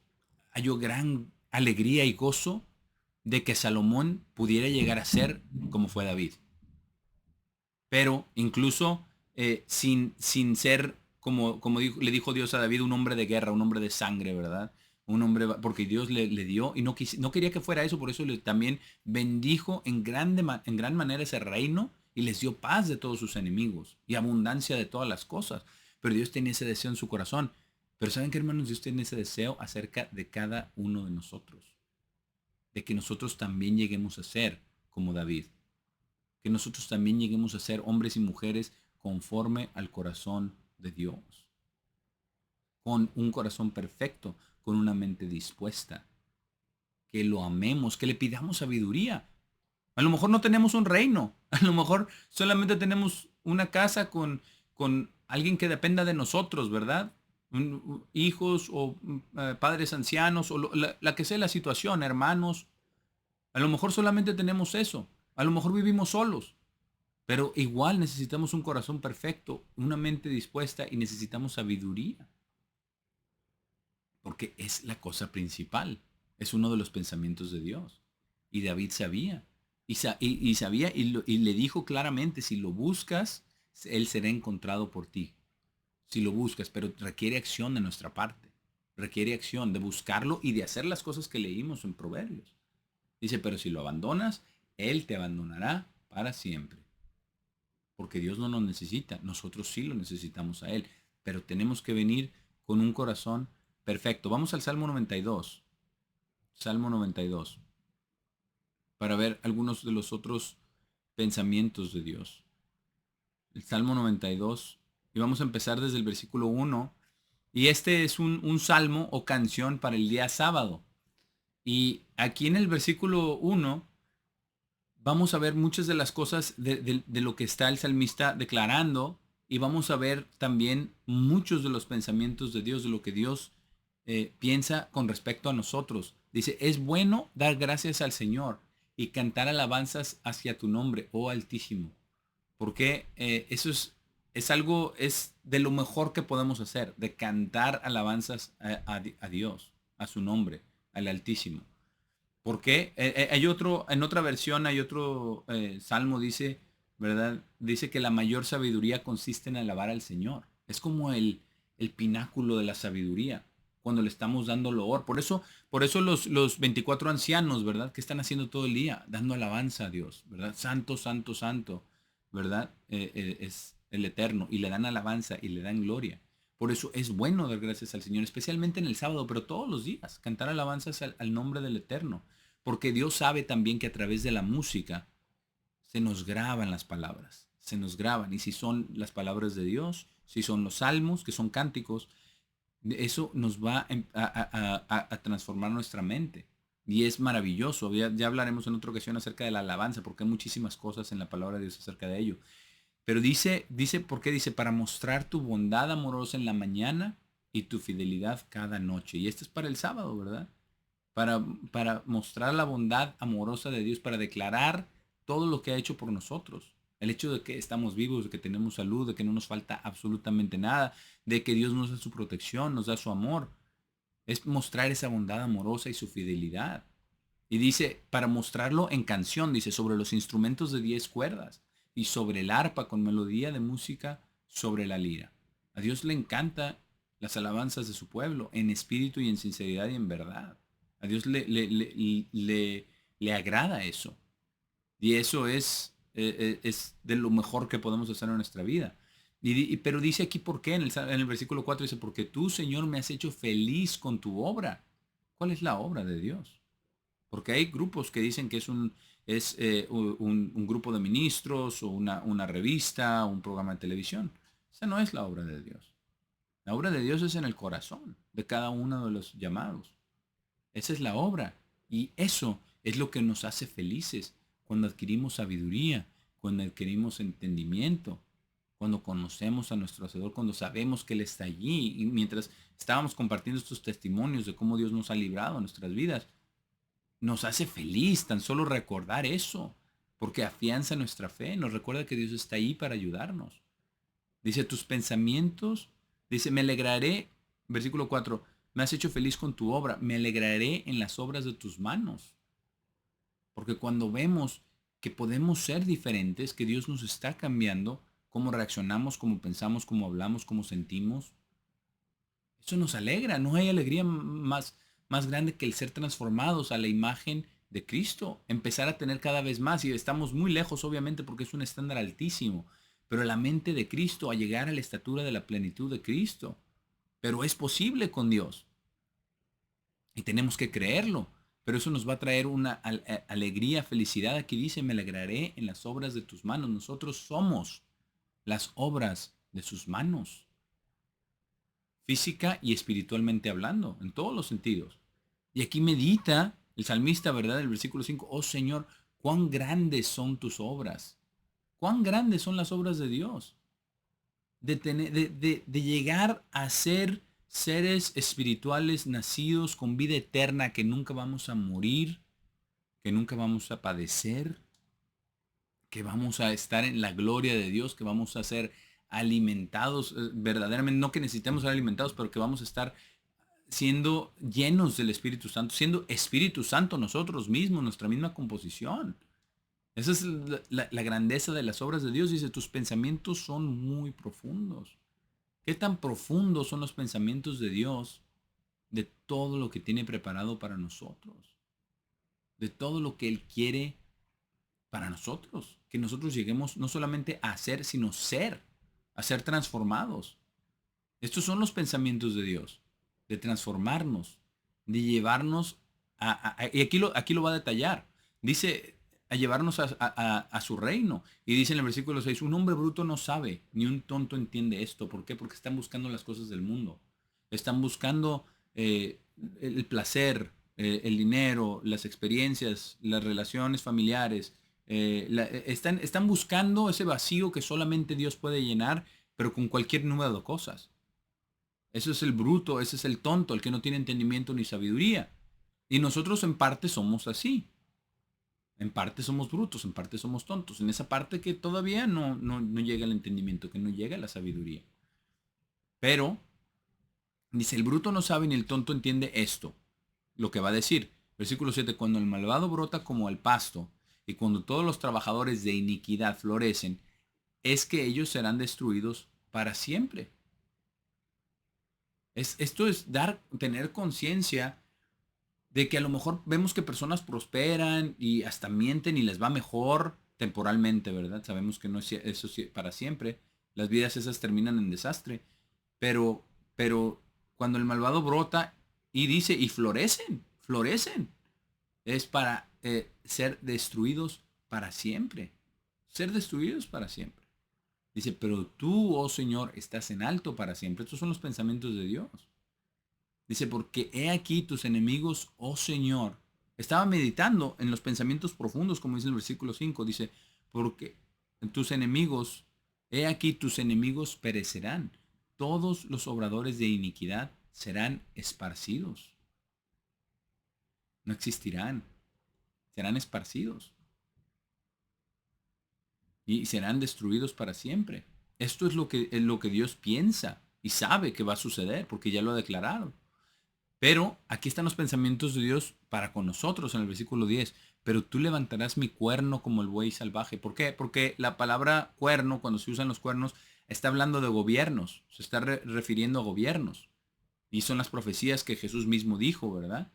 halló gran alegría y gozo de que Salomón pudiera llegar a ser como fue David. Pero incluso sin ser, le dijo Dios a David, un hombre de guerra, un hombre de sangre, ¿verdad? Un hombre, porque Dios le dio y no quería que fuera eso, por eso también bendijo en gran manera ese reino y les dio paz de todos sus enemigos y abundancia de todas las cosas. Pero Dios tenía ese deseo en su corazón. Pero ¿saben qué, hermanos? Dios tiene ese deseo acerca de cada uno de nosotros, de que nosotros también lleguemos a ser como David, que nosotros también lleguemos a ser hombres y mujeres conforme al corazón de Dios, con un corazón perfecto, con una mente dispuesta, que lo amemos, que le pidamos sabiduría. A lo mejor no tenemos un reino, a lo mejor solamente tenemos una casa con alguien que dependa de nosotros, ¿verdad? Hijos o padres ancianos o la que sea la situación, hermanos. A lo mejor solamente tenemos eso, a lo mejor vivimos solos. Pero igual necesitamos un corazón perfecto, una mente dispuesta y necesitamos sabiduría, porque es la cosa principal, es uno de los pensamientos de Dios. Y David sabía, y sabía y le dijo claramente, si lo buscas, Él será encontrado por ti. Si lo buscas, pero requiere acción de nuestra parte, requiere acción de buscarlo y de hacer las cosas que leímos en Proverbios. Dice, pero si lo abandonas, Él te abandonará para siempre. Porque Dios no nos necesita, nosotros sí lo necesitamos a Él, pero tenemos que venir con un corazón perfecto. Vamos al Salmo 92, Salmo 92, para ver algunos de los otros pensamientos de Dios. El Salmo 92, y vamos a empezar desde el versículo 1, y este es un salmo o canción para el día sábado. Y aquí en el versículo 1 vamos a ver muchas de las cosas de lo que está el salmista declarando y vamos a ver también muchos de los pensamientos de Dios, de lo que Dios piensa con respecto a nosotros. Dice, es bueno dar gracias al Señor y cantar alabanzas hacia tu nombre, oh Altísimo, porque eso es algo, es de lo mejor que podemos hacer, de cantar alabanzas a Dios, a su nombre, al Altísimo. Porque hay otro, en otra versión hay otro salmo, dice, ¿verdad? Dice que la mayor sabiduría consiste en alabar al Señor. Es como el pináculo de la sabiduría, cuando le estamos dando loor. Por eso los 24 ancianos, ¿verdad? Que están haciendo todo el día, dando alabanza a Dios, ¿verdad? Santo, santo, santo, ¿verdad? Es el Eterno, y le dan alabanza y le dan gloria. Por eso es bueno dar gracias al Señor, especialmente en el sábado, pero todos los días, cantar alabanzas al nombre del Eterno. Porque Dios sabe también que a través de la música se nos graban las palabras, se nos graban. Y si son las palabras de Dios, si son los salmos, que son cánticos, eso nos va a transformar nuestra mente. Y es maravilloso. Ya hablaremos en otra ocasión acerca de la alabanza, porque hay muchísimas cosas en la palabra de Dios acerca de ello. Pero ¿por qué dice? Para mostrar tu bondad amorosa en la mañana y tu fidelidad cada noche. Y esto es para el sábado, ¿verdad? Para mostrar la bondad amorosa de Dios, para declarar todo lo que ha hecho por nosotros. El hecho de que estamos vivos, de que tenemos salud, de que no nos falta absolutamente nada, de que Dios nos da su protección, nos da su amor. Es mostrar esa bondad amorosa y su fidelidad. Y dice, para mostrarlo en canción, dice, sobre los instrumentos de 10 cuerdas y sobre el arpa con melodía de música sobre la lira. A Dios le encanta las alabanzas de su pueblo en espíritu y en sinceridad y en verdad. A Dios le agrada eso. Y eso es de lo mejor que podemos hacer en nuestra vida. Pero dice aquí por qué, en el versículo 4 dice, porque tú, Señor, me has hecho feliz con tu obra. ¿Cuál es la obra de Dios? Porque hay grupos que dicen que es un grupo de ministros o una revista o un programa de televisión. Esa no es la obra de Dios. La obra de Dios es en el corazón de cada uno de los llamados. Esa es la obra. Y eso es lo que nos hace felices cuando adquirimos sabiduría, cuando adquirimos entendimiento, cuando conocemos a nuestro Hacedor, cuando sabemos que Él está allí. Y mientras estábamos compartiendo estos testimonios de cómo Dios nos ha librado en nuestras vidas, nos hace feliz tan solo recordar eso, porque afianza nuestra fe, nos recuerda que Dios está ahí para ayudarnos. Dice, tus pensamientos, dice, me alegraré, versículo 4, me has hecho feliz con tu obra, me alegraré en las obras de tus manos. Porque cuando vemos que podemos ser diferentes, que Dios nos está cambiando, cómo reaccionamos, cómo pensamos, cómo hablamos, cómo sentimos, eso nos alegra. No hay alegría más grande que el ser transformados a la imagen de Cristo, empezar a tener cada vez más, y estamos muy lejos obviamente porque es un estándar altísimo, pero la mente de Cristo, a llegar a la estatura de la plenitud de Cristo. Pero es posible con Dios y tenemos que creerlo. Pero eso nos va a traer una alegría, felicidad. Aquí dice, me alegraré en las obras de tus manos. Nosotros somos las obras de sus manos, física y espiritualmente hablando, en todos los sentidos. Y aquí medita el salmista, ¿verdad? El versículo 5, oh Señor, cuán grandes son tus obras. Cuán grandes son las obras de Dios. De llegar a ser seres espirituales nacidos con vida eterna, que nunca vamos a morir, que nunca vamos a padecer, que vamos a estar en la gloria de Dios, que vamos a ser alimentados, verdaderamente, no que necesitemos ser alimentados, pero que vamos a estar siendo llenos del Espíritu Santo, siendo Espíritu Santo nosotros mismos, nuestra misma composición. Esa es la grandeza de las obras de Dios. Dice, tus pensamientos son muy profundos. ¿Qué tan profundos son los pensamientos de Dios de todo lo que tiene preparado para nosotros? De todo lo que Él quiere para nosotros. Que nosotros lleguemos no solamente a ser, sino ser, a ser transformados. Estos son los pensamientos de Dios, de transformarnos, de llevarnos y aquí lo va a detallar. Dice, a llevarnos a su reino. Y dice en el versículo 6, un hombre bruto no sabe, ni un tonto entiende esto. ¿Por qué? Porque están buscando las cosas del mundo. Están buscando el placer, el dinero, las experiencias, las relaciones familiares. Están buscando ese vacío que solamente Dios puede llenar, pero con cualquier número de cosas. Eso es el bruto, ese es el tonto, el que no tiene entendimiento ni sabiduría. Y nosotros en parte somos así. En parte somos brutos, en parte somos tontos. En esa parte que todavía no llega el entendimiento, que no llega la sabiduría. Pero, dice, el bruto no sabe ni el tonto entiende esto. Lo que va a decir. Versículo 7, cuando el malvado brota como el pasto, y cuando todos los trabajadores de iniquidad florecen, es que ellos serán destruidos para siempre. Esto es tener conciencia de que a lo mejor vemos que personas prosperan y hasta mienten y les va mejor temporalmente, ¿verdad? Sabemos que no es eso para siempre. Las vidas esas terminan en desastre. Pero cuando el malvado brota y dice, y florecen, es para ser destruidos para siempre. Ser destruidos para siempre. Dice, pero tú, oh Señor, estás en alto para siempre. Estos son los pensamientos de Dios. Dice, porque he aquí tus enemigos, oh Señor. Estaba meditando en los pensamientos profundos, como dice el versículo 5. Dice, porque tus enemigos, he aquí tus enemigos perecerán. Todos los obradores de iniquidad serán esparcidos. No existirán. Serán esparcidos. Y serán destruidos para siempre. Esto es lo que Dios piensa y sabe que va a suceder, porque ya lo ha declarado. Pero aquí están los pensamientos de Dios para con nosotros en el versículo 10. Pero tú levantarás mi cuerno como el buey salvaje. ¿Por qué? Porque la palabra cuerno, cuando se usan los cuernos, está hablando de gobiernos. Se está refiriendo a gobiernos. Y son las profecías que Jesús mismo dijo, ¿verdad?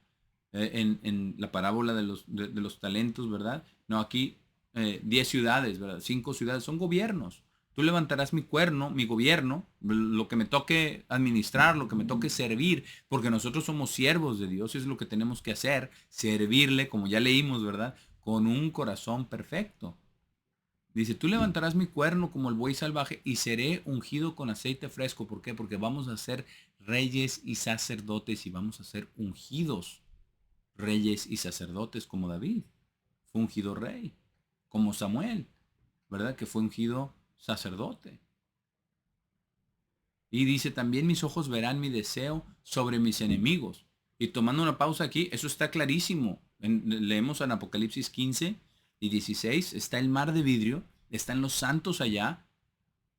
En la parábola de los talentos, ¿verdad? No, aquí 10 ciudades, ¿verdad? 5 ciudades son gobiernos. Tú levantarás mi cuerno, mi gobierno, lo que me toque administrar, lo que me toque servir, porque nosotros somos siervos de Dios y es lo que tenemos que hacer, servirle, como ya leímos, ¿verdad? Con un corazón perfecto. Dice, tú levantarás mi cuerno como el buey salvaje y seré ungido con aceite fresco. ¿Por qué? Porque vamos a ser reyes y sacerdotes y vamos a ser ungidos reyes y sacerdotes como David. Fue ungido rey, como Samuel, ¿verdad? Que fue ungido sacerdote. Y dice, también mis ojos verán mi deseo sobre mis enemigos. Y tomando una pausa aquí, eso está clarísimo. Leemos en Apocalipsis 15 y 16, está el mar de vidrio, están los santos allá,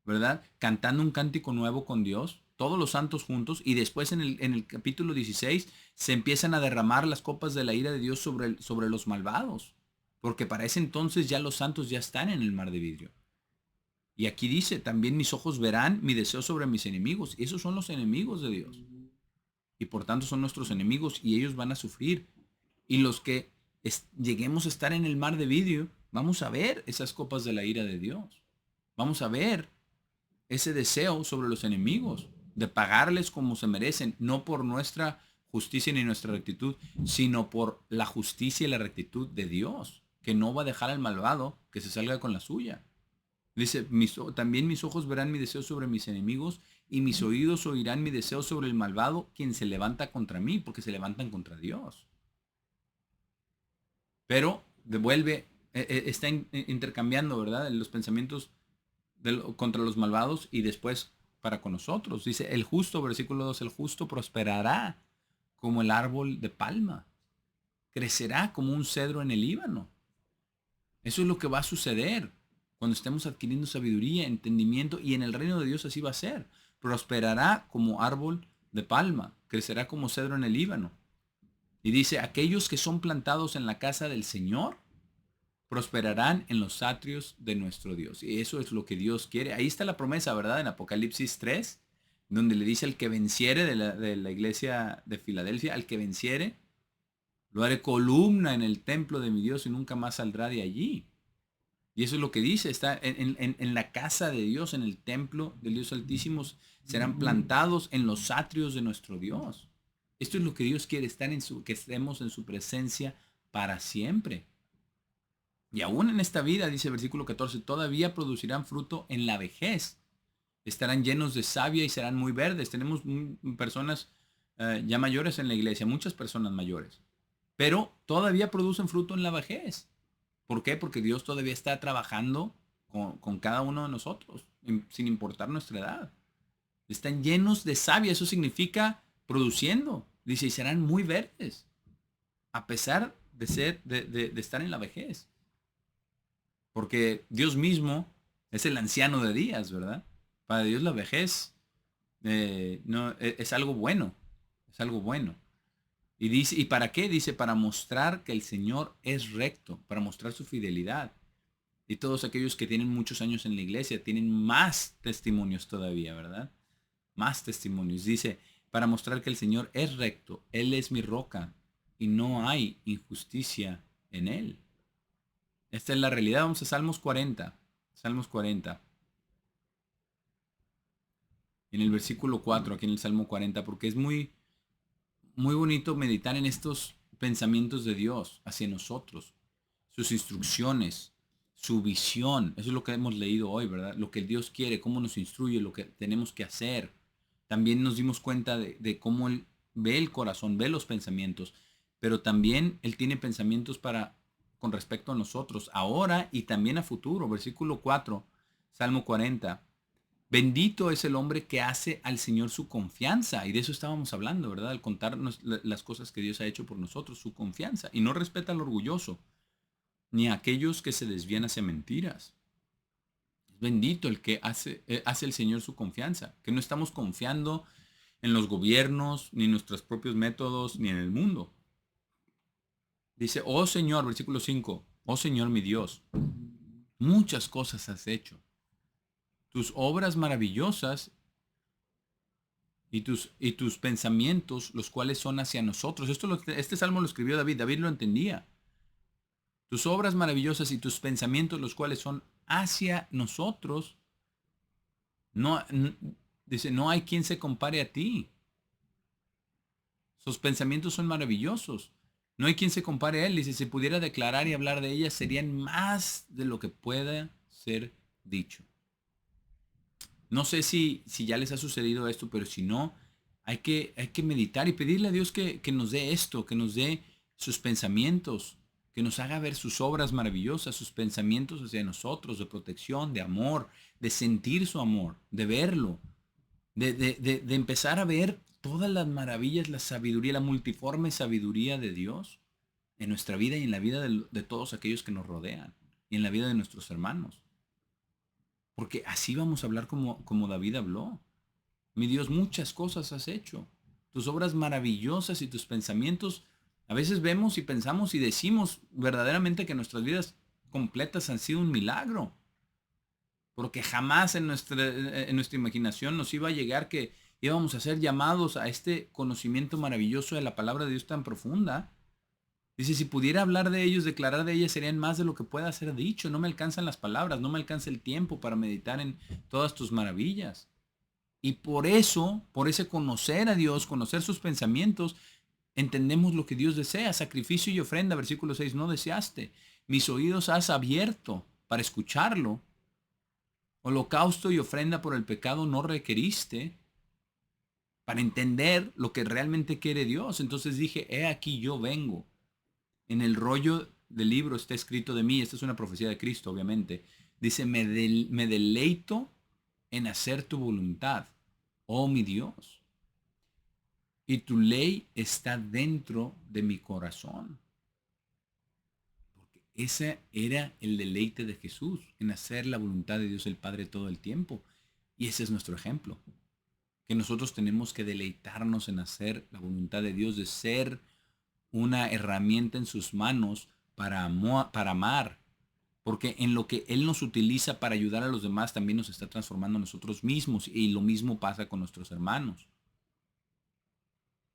¿verdad? Cantando un cántico nuevo con Dios, todos los santos juntos, y después en el capítulo 16 se empiezan a derramar las copas de la ira de Dios sobre los malvados, porque para ese entonces ya los santos ya están en el mar de vidrio. Y aquí dice, también mis ojos verán mi deseo sobre mis enemigos. Y esos son los enemigos de Dios. Y por tanto son nuestros enemigos y ellos van a sufrir. Y los que lleguemos a estar en el mar de vidrio, vamos a ver esas copas de la ira de Dios. Vamos a ver ese deseo sobre los enemigos, de pagarles como se merecen, no por nuestra justicia ni nuestra rectitud, sino por la justicia y la rectitud de Dios, que no va a dejar al malvado que se salga con la suya. Dice, también mis ojos verán mi deseo sobre mis enemigos y mis oídos oirán mi deseo sobre el malvado, quien se levanta contra mí, porque se levantan contra Dios. Pero devuelve, está intercambiando, ¿verdad? Los pensamientos contra los malvados y después para con nosotros. Dice, el justo, versículo 2, el justo prosperará como el árbol de palma, crecerá como un cedro en el Líbano. Eso es lo que va a suceder cuando estemos adquiriendo sabiduría, entendimiento, y en el reino de Dios así va a ser. Prosperará como árbol de palma, crecerá como cedro en el Líbano. Y dice, aquellos que son plantados en la casa del Señor prosperarán en los atrios de nuestro Dios. Y eso es lo que Dios quiere. Ahí está la promesa, ¿verdad? En Apocalipsis 3, donde le dice al que venciere de la iglesia de Filadelfia, al que venciere, lo haré columna en el templo de mi Dios y nunca más saldrá de allí. Y eso es lo que dice, está en la casa de Dios, en el templo del Dios Altísimo, serán plantados en los atrios de nuestro Dios. Esto es lo que Dios quiere, que estemos en su presencia para siempre. Y aún en esta vida, dice el versículo 14, todavía producirán fruto en la vejez. Estarán llenos de savia y serán muy verdes. Tenemos personas ya mayores en la iglesia, muchas personas mayores. Pero todavía producen fruto en la vejez. ¿Por qué? Porque Dios todavía está trabajando con cada uno de nosotros, sin importar nuestra edad. Están llenos de savia, eso significa produciendo. Dice, y serán muy verdes, a pesar de estar en la vejez. Porque Dios mismo es el anciano de días, ¿verdad? Para Dios la vejez no, es algo bueno, es algo bueno. Y dice, ¿y para qué? Dice, para mostrar que el Señor es recto, para mostrar su fidelidad. Y todos aquellos que tienen muchos años en la iglesia tienen más testimonios todavía, ¿verdad? Más testimonios. Dice, para mostrar que el Señor es recto, Él es mi roca y no hay injusticia en Él. Esta es la realidad. Vamos a Salmos 40. Salmos 40. En el versículo 4, aquí en el Salmo 40, porque es muy, muy bonito meditar en estos pensamientos de Dios hacia nosotros, sus instrucciones, su visión. Eso es lo que hemos leído hoy, ¿verdad? Lo que Dios quiere, cómo nos instruye, lo que tenemos que hacer. También nos dimos cuenta de cómo Él ve el corazón, ve los pensamientos, pero también Él tiene pensamientos con respecto a nosotros, ahora y también a futuro. Versículo 4, Salmo 40. Bendito es el hombre que hace al Señor su confianza. Y de eso estábamos hablando, ¿verdad? Al contarnos las cosas que Dios ha hecho por nosotros, su confianza. Y no respeta al orgulloso, ni a aquellos que se desvían hacia mentiras. Es bendito el que hace el Señor su confianza. Que no estamos confiando en los gobiernos, ni en nuestros propios métodos, ni en el mundo. Dice, oh Señor, versículo 5, oh Señor mi Dios, muchas cosas has hecho. Tus obras maravillosas y tus pensamientos, los cuales son hacia nosotros. Este salmo lo escribió David. David lo entendía. Tus obras maravillosas y tus pensamientos, los cuales son hacia nosotros. No, dice, no hay quien se compare a ti. Sus pensamientos son maravillosos. No hay quien se compare a él. Dice, si pudiera declarar y hablar de ellas, serían más de lo que pueda ser dicho. No sé si ya les ha sucedido esto, pero si no, hay que meditar y pedirle a Dios que nos dé esto, que nos dé sus pensamientos, que nos haga ver sus obras maravillosas, sus pensamientos hacia nosotros, de protección, de amor, de sentir su amor, de verlo. de empezar a ver todas las maravillas, la sabiduría, la multiforme sabiduría de Dios en nuestra vida y en la vida de todos aquellos que nos rodean y en la vida de nuestros hermanos. Porque así vamos a hablar como David habló. Mi Dios, muchas cosas has hecho. Tus obras maravillosas y tus pensamientos, a veces vemos y pensamos y decimos verdaderamente que nuestras vidas completas han sido un milagro. Porque jamás en nuestra imaginación nos iba a llegar que íbamos a ser llamados a este conocimiento maravilloso de la palabra de Dios tan profunda. Dice, si pudiera hablar de ellos, declarar de ellas, serían más de lo que pueda ser dicho. No me alcanzan las palabras, no me alcanza el tiempo para meditar en todas tus maravillas. Y por eso, por ese conocer a Dios, conocer sus pensamientos, entendemos lo que Dios desea. Sacrificio y ofrenda, versículo 6, no deseaste. Mis oídos has abierto para escucharlo. Holocausto y ofrenda por el pecado no requeriste para entender lo que realmente quiere Dios. Entonces dije, he aquí yo vengo. En el rollo del libro está escrito de mí, esta es una profecía de Cristo, obviamente. Dice, me deleito en hacer tu voluntad, oh mi Dios. Y tu ley está dentro de mi corazón. Porque ese era el deleite de Jesús, en hacer la voluntad de Dios el Padre todo el tiempo. Y ese es nuestro ejemplo. Que nosotros tenemos que deleitarnos en hacer la voluntad de Dios, de ser una herramienta en sus manos para amar. Porque en lo que Él nos utiliza para ayudar a los demás, también nos está transformando a nosotros mismos. Y lo mismo pasa con nuestros hermanos.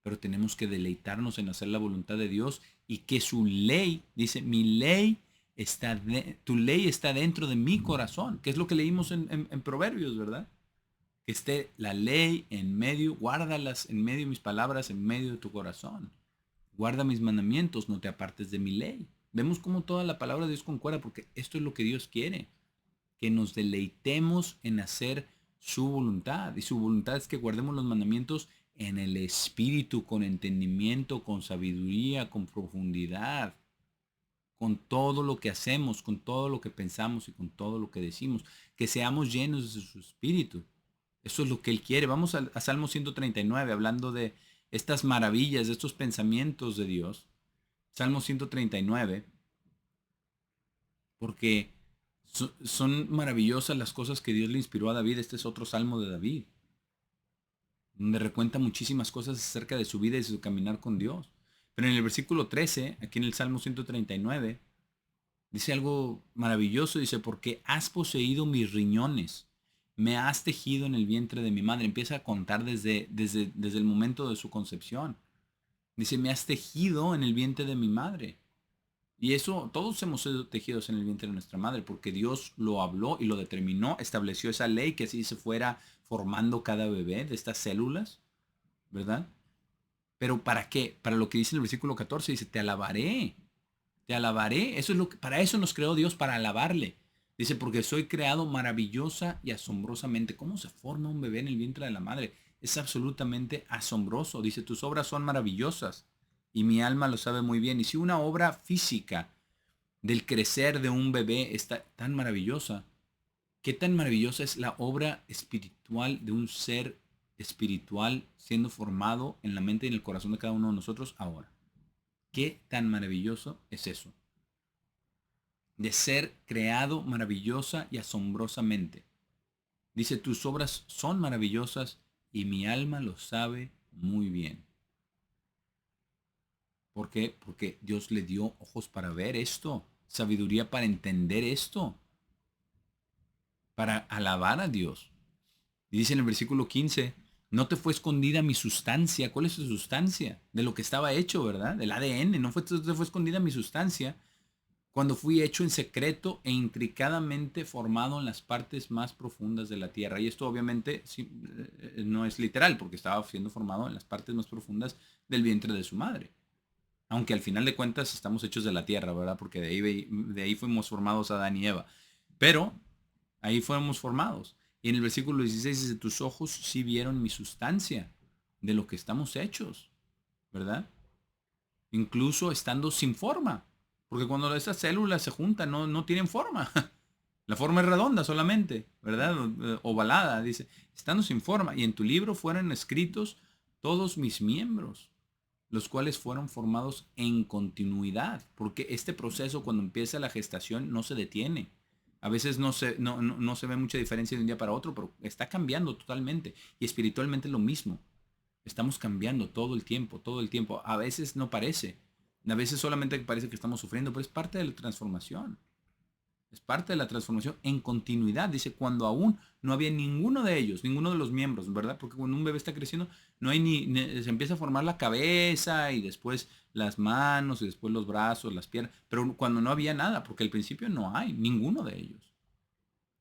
Pero tenemos que deleitarnos en hacer la voluntad de Dios y que su ley, dice, tu ley está dentro de mi corazón, que es lo que leímos en Proverbios, ¿verdad? Que esté la ley en medio, guárdalas en medio de mis palabras, en medio de tu corazón. Guarda mis mandamientos, no te apartes de mi ley. Vemos cómo toda la palabra de Dios concuerda, porque esto es lo que Dios quiere, que nos deleitemos en hacer su voluntad. Y su voluntad es que guardemos los mandamientos en el espíritu, con entendimiento, con sabiduría, con profundidad, con todo lo que hacemos, con todo lo que pensamos y con todo lo que decimos. Que seamos llenos de su espíritu. Eso es lo que Él quiere. Vamos a Salmo 139, hablando de estas maravillas, de estos pensamientos de Dios. Salmo 139, porque son maravillosas las cosas que Dios le inspiró a David. Este es otro salmo de David, donde recuenta muchísimas cosas acerca de su vida y de su caminar con Dios. Pero en el versículo 13, aquí en el Salmo 139, dice algo maravilloso. Dice, porque has poseído mis riñones, me has tejido en el vientre de mi madre. Empieza a contar desde el momento de su concepción. Dice, me has tejido en el vientre de mi madre. Y eso, todos hemos sido tejidos en el vientre de nuestra madre, porque Dios lo habló y lo determinó, estableció esa ley que así se fuera formando cada bebé de estas células, ¿verdad? Pero ¿para qué? Para lo que dice en el versículo 14, dice, te alabaré, te alabaré. Eso es lo que, para eso nos creó Dios, para alabarle. Dice, porque soy creado maravillosa y asombrosamente. ¿Cómo se forma un bebé en el vientre de la madre? Es absolutamente asombroso. Dice, tus obras son maravillosas y mi alma lo sabe muy bien. Y si una obra física del crecer de un bebé está tan maravillosa, ¿qué tan maravillosa es la obra espiritual de un ser espiritual siendo formado en la mente y en el corazón de cada uno de nosotros ahora? ¿Qué tan maravilloso es eso? De ser creado maravillosa y asombrosamente. Dice, tus obras son maravillosas y mi alma lo sabe muy bien. ¿Por qué? Porque Dios le dio ojos para ver esto, sabiduría para entender esto, para alabar a Dios. Y dice en el versículo 15, no te fue escondida mi sustancia. ¿Cuál es su sustancia? De lo que estaba hecho, ¿verdad? Del ADN. No te fue escondida mi sustancia cuando fui hecho en secreto e intricadamente formado en las partes más profundas de la tierra. Y esto obviamente sí, no es literal, porque estaba siendo formado en las partes más profundas del vientre de su madre. Aunque al final de cuentas estamos hechos de la tierra, ¿verdad? Porque de ahí fuimos formados Adán y Eva. Pero ahí fuimos formados. Y en el versículo 16 dice, tus ojos sí vieron mi sustancia, de lo que estamos hechos, ¿verdad? Incluso estando sin forma. Porque cuando esas células se juntan, no tienen forma. La forma es redonda solamente, ¿verdad? Ovalada, dice, estando sin forma, y en tu libro fueron escritos todos mis miembros, los cuales fueron formados en continuidad, porque este proceso cuando empieza la gestación no se detiene. A veces no se ve mucha diferencia de un día para otro, pero está cambiando totalmente. Y espiritualmente lo mismo. Estamos cambiando todo el tiempo, todo el tiempo. A veces no parece. A veces solamente parece que estamos sufriendo, pero es parte de la transformación. Es parte de la transformación en continuidad. Dice, cuando aún no había ninguno de ellos, ninguno de los miembros, ¿verdad? Porque cuando un bebé está creciendo, no hay se empieza a formar la cabeza y después las manos y después los brazos, las piernas. Pero cuando no había nada, porque al principio no hay ninguno de ellos.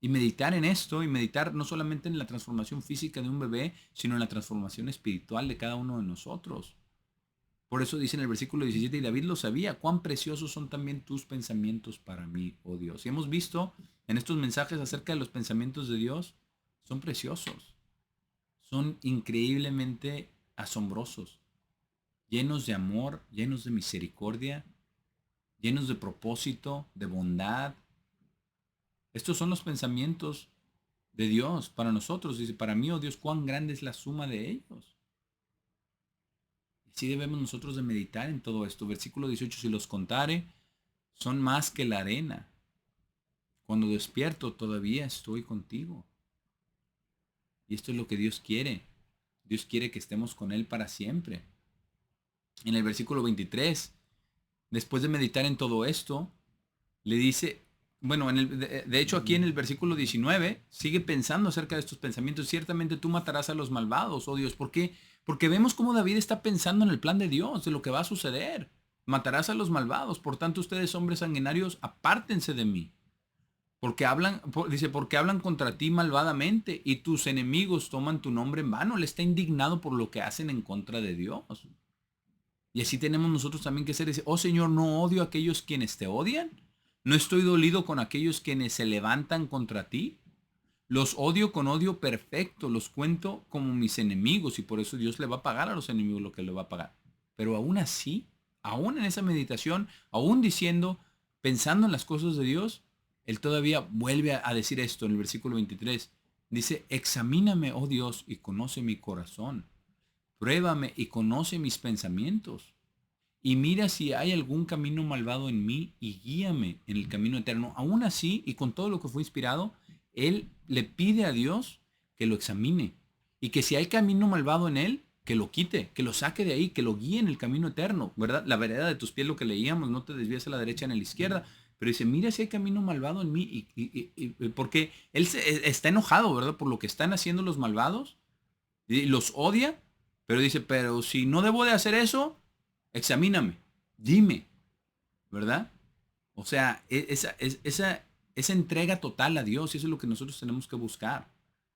Y meditar en esto y meditar no solamente en la transformación física de un bebé, sino en la transformación espiritual de cada uno de nosotros. Por eso dice en el versículo 17, y David lo sabía, cuán preciosos son también tus pensamientos para mí, oh Dios. Y hemos visto en estos mensajes acerca de los pensamientos de Dios, son preciosos, son increíblemente asombrosos, llenos de amor, llenos de misericordia, llenos de propósito, de bondad. Estos son los pensamientos de Dios para nosotros. Dice, para mí, oh Dios, cuán grande es la suma de ellos. Así debemos nosotros de meditar en todo esto. Versículo 18, si los contare, son más que la arena. Cuando despierto todavía estoy contigo. Y esto es lo que Dios quiere. Dios quiere que estemos con Él para siempre. En el versículo 23, después de meditar en todo esto, le dice, bueno, de hecho aquí en el versículo 19, sigue pensando acerca de estos pensamientos. Ciertamente tú matarás a los malvados, oh Dios. ¿Por qué? Porque vemos cómo David está pensando en el plan de Dios, de lo que va a suceder. Matarás a los malvados. Por tanto, ustedes, hombres sanguinarios, apártense de mí. Porque hablan, dice, porque hablan contra ti malvadamente y tus enemigos toman tu nombre en vano. Él está indignado por lo que hacen en contra de Dios. Y así tenemos nosotros también que ser. Dice, oh Señor, no odio a aquellos quienes te odian. No estoy dolido con aquellos quienes se levantan contra ti. Los odio con odio perfecto. Los cuento como mis enemigos. Y por eso Dios le va a pagar a los enemigos lo que le va a pagar. Pero aún así, aún en esa meditación, aún diciendo, pensando en las cosas de Dios, él todavía vuelve a decir esto en el versículo 23. Dice, examíname, oh Dios, y conoce mi corazón. Pruébame y conoce mis pensamientos. Y mira si hay algún camino malvado en mí y guíame en el camino eterno. Aún así, y con todo lo que fue inspirado, él le pide a Dios que lo examine. Y que si hay camino malvado en él, que lo quite, que lo saque de ahí, que lo guíe en el camino eterno. ¿Verdad? La vereda de tus pies, lo que leíamos, no te desvíes a la derecha ni a la izquierda. Pero dice, mira si hay camino malvado en mí. Porque él está enojado, ¿verdad? Por lo que están haciendo los malvados. Y los odia. Pero dice, pero si no debo de hacer eso, examíname, dime, ¿verdad? O sea, esa entrega total a Dios, y eso es lo que nosotros tenemos que buscar.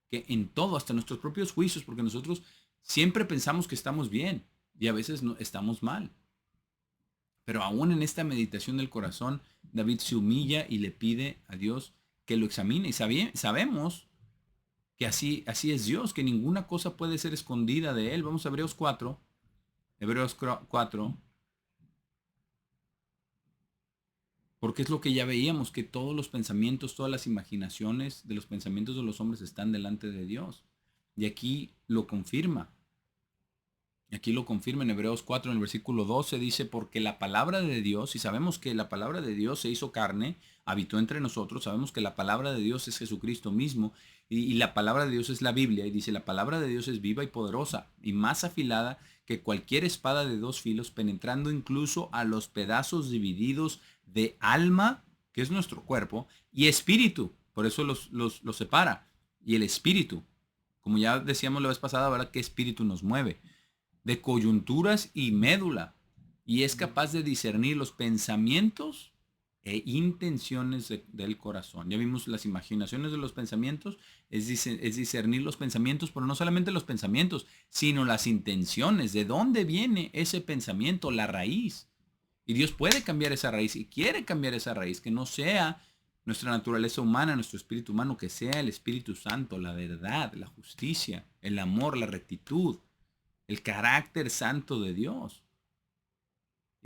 Que en todo, hasta nuestros propios juicios, porque nosotros siempre pensamos que estamos bien y a veces no, estamos mal. Pero aún en esta meditación del corazón, David se humilla y le pide a Dios que lo examine. Y sabemos que así es Dios, que ninguna cosa puede ser escondida de Él. Vamos a Hebreos 4. Hebreos 4. Porque es lo que ya veíamos, que todos los pensamientos, todas las imaginaciones de los pensamientos de los hombres están delante de Dios. Y aquí lo confirma. Y aquí lo confirma en Hebreos 4, en el versículo 12, dice, porque la palabra de Dios, y sabemos que la palabra de Dios se hizo carne, habitó entre nosotros, sabemos que la palabra de Dios es Jesucristo mismo, y la palabra de Dios es la Biblia, y dice, la palabra de Dios es viva y poderosa, y más afilada que cualquier espada de dos filos, penetrando incluso a los pedazos divididos de alma, que es nuestro cuerpo, y espíritu, por eso los separa, y el espíritu, como ya decíamos la vez pasada, ¿verdad? ¿Qué espíritu nos mueve? De coyunturas y médula, y es capaz de discernir los pensamientos e intenciones del corazón. Ya vimos las imaginaciones de los pensamientos, es discernir los pensamientos, pero no solamente los pensamientos, sino las intenciones, de dónde viene ese pensamiento, la raíz. Y Dios puede cambiar esa raíz y quiere cambiar esa raíz, que no sea nuestra naturaleza humana, nuestro espíritu humano, que sea el Espíritu Santo, la verdad, la justicia, el amor, la rectitud, el carácter santo de Dios.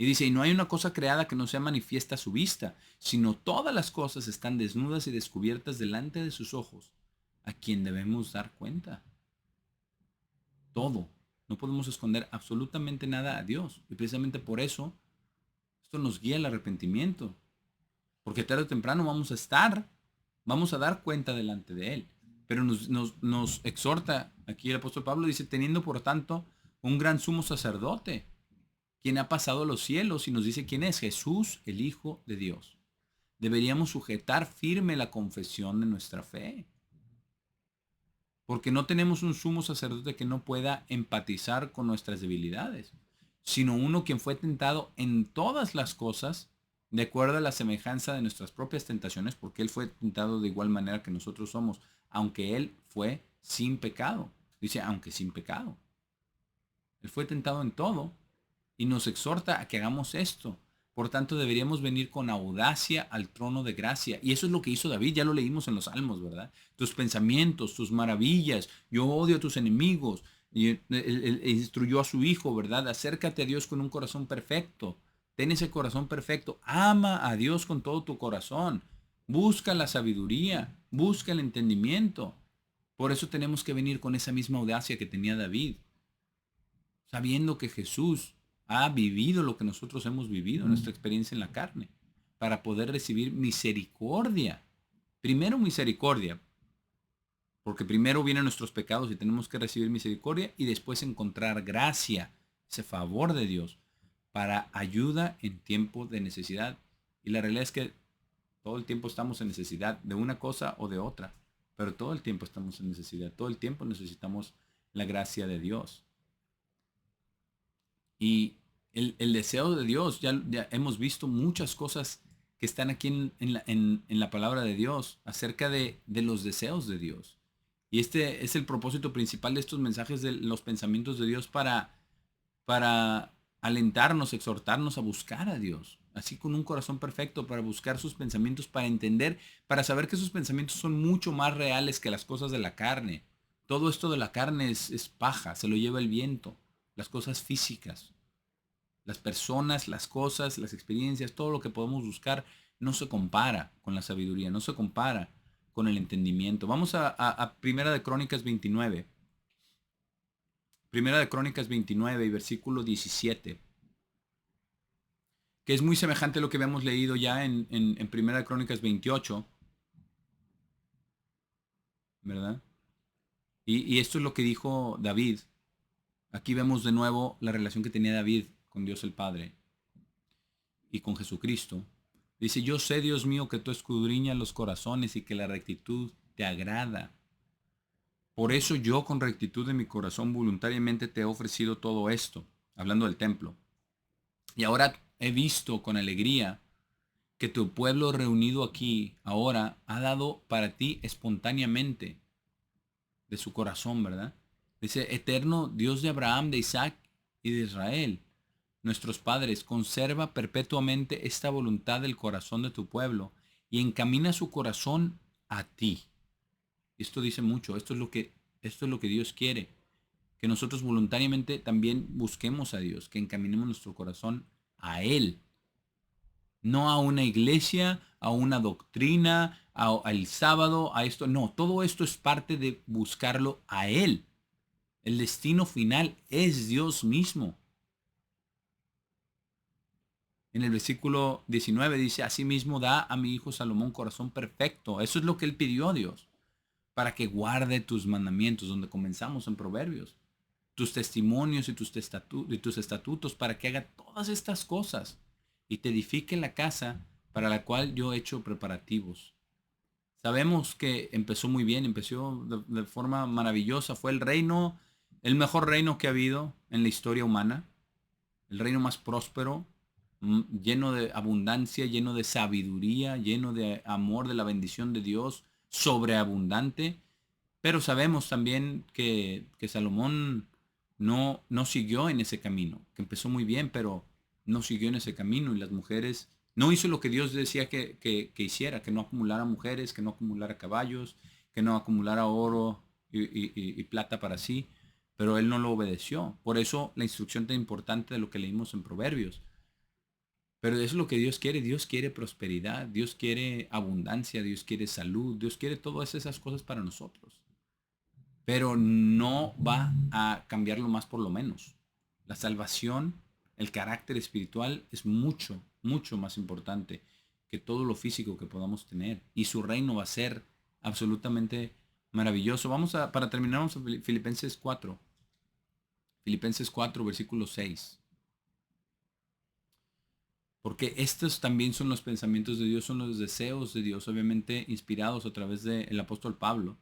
Y dice, y no hay una cosa creada que no sea manifiesta a su vista, sino todas las cosas están desnudas y descubiertas delante de sus ojos, a quien debemos dar cuenta. Todo. No podemos esconder absolutamente nada a Dios. Y precisamente por eso, esto nos guía al arrepentimiento. Porque tarde o temprano vamos a dar cuenta delante de Él. Pero nos exhorta, aquí el apóstol Pablo dice, teniendo por tanto un gran sumo sacerdote, quien ha pasado los cielos, y nos dice quién es: Jesús, el Hijo de Dios. Deberíamos sujetar firme la confesión de nuestra fe, porque no tenemos un sumo sacerdote que no pueda empatizar con nuestras debilidades, sino uno quien fue tentado en todas las cosas, de acuerdo a la semejanza de nuestras propias tentaciones, porque Él fue tentado de igual manera que nosotros somos, aunque Él fue sin pecado. Dice, aunque sin pecado. Él fue tentado en todo y nos exhorta a que hagamos esto. Por tanto, deberíamos venir con audacia al trono de gracia. Y eso es lo que hizo David, ya lo leímos en los Salmos, ¿verdad? Tus pensamientos, tus maravillas, yo odio a tus enemigos. Y él instruyó a su hijo, ¿verdad? Acércate a Dios con un corazón perfecto. Ten ese corazón perfecto. Ama a Dios con todo tu corazón. Busca la sabiduría, busca el entendimiento. Por eso tenemos que venir con esa misma audacia que tenía David, sabiendo que Jesús ha vivido lo que nosotros hemos vivido, nuestra experiencia en la carne, para poder recibir misericordia. Primero misericordia, porque primero vienen nuestros pecados y tenemos que recibir misericordia, y después encontrar gracia, ese favor de Dios, para ayuda en tiempo de necesidad. Y la realidad es que todo el tiempo estamos en necesidad de una cosa o de otra, pero todo el tiempo estamos en necesidad, todo el tiempo necesitamos la gracia de Dios. Y el deseo de Dios, ya hemos visto muchas cosas que están aquí en la palabra de Dios acerca de los deseos de Dios. Y este es el propósito principal de estos mensajes, de los pensamientos de Dios, para alentarnos, exhortarnos a buscar a Dios, así con un corazón perfecto, para buscar sus pensamientos, para entender, para saber que sus pensamientos son mucho más reales que las cosas de la carne. Todo esto de la carne es paja, se lo lleva el viento, las cosas físicas. Las personas, las cosas, las experiencias, todo lo que podemos buscar no se compara con la sabiduría, no se compara con el entendimiento. Vamos a Primera de Crónicas 29. Primera de Crónicas 29 y versículo 17, que es muy semejante a lo que habíamos leído ya en Primera de Crónicas 28, ¿verdad? Y esto es lo que dijo David. Aquí vemos de nuevo la relación que tenía David con Dios el Padre y con Jesucristo. Dice, yo sé, Dios mío, que tú escudriñas los corazones y que la rectitud te agrada. Por eso yo con rectitud de mi corazón voluntariamente te he ofrecido todo esto, hablando del templo. Y ahora he visto con alegría que tu pueblo reunido aquí ahora ha dado para ti espontáneamente de su corazón, ¿verdad? Dice, eterno Dios de Abraham, de Isaac y de Israel, nuestros padres, conserva perpetuamente esta voluntad del corazón de tu pueblo y encamina su corazón a ti. Esto dice mucho, esto es lo que Dios quiere, que nosotros voluntariamente también busquemos a Dios, que encaminemos nuestro corazón a Él, no a una iglesia, a una doctrina, al sábado, a esto. No, todo esto es parte de buscarlo a Él. El destino final es Dios mismo. En el versículo 19 dice, asimismo da a mi hijo Salomón corazón perfecto. Eso es lo que él pidió a Dios, para que guarde tus mandamientos, donde comenzamos en Proverbios, tus testimonios y tus estatutos, para que haga todas estas cosas y te edifique la casa para la cual yo he hecho preparativos. Sabemos que empezó muy bien, empezó de forma maravillosa. Fue el reino, el mejor reino que ha habido en la historia humana, el reino más próspero, lleno de abundancia, lleno de sabiduría, lleno de amor, de la bendición de Dios, sobreabundante. Pero sabemos también que Salomón no siguió en ese camino, que empezó muy bien, pero no siguió en ese camino, y las mujeres, no hizo lo que Dios decía que hiciera, que no acumulara mujeres, que no acumulara caballos, que no acumulara oro y plata para sí, pero él no lo obedeció. Por eso la instrucción tan importante de lo que leímos en Proverbios. Pero eso es lo que Dios quiere. Dios quiere prosperidad, Dios quiere abundancia, Dios quiere salud, Dios quiere todas esas cosas para nosotros. Pero no va a cambiarlo más por lo menos. La salvación, el carácter espiritual es mucho, mucho más importante que todo lo físico que podamos tener. Y su reino va a ser absolutamente maravilloso. Para terminar, vamos a Filipenses 4. Filipenses 4, versículo 6. Porque estos también son los pensamientos de Dios, son los deseos de Dios, obviamente inspirados a través del apóstol Pablo.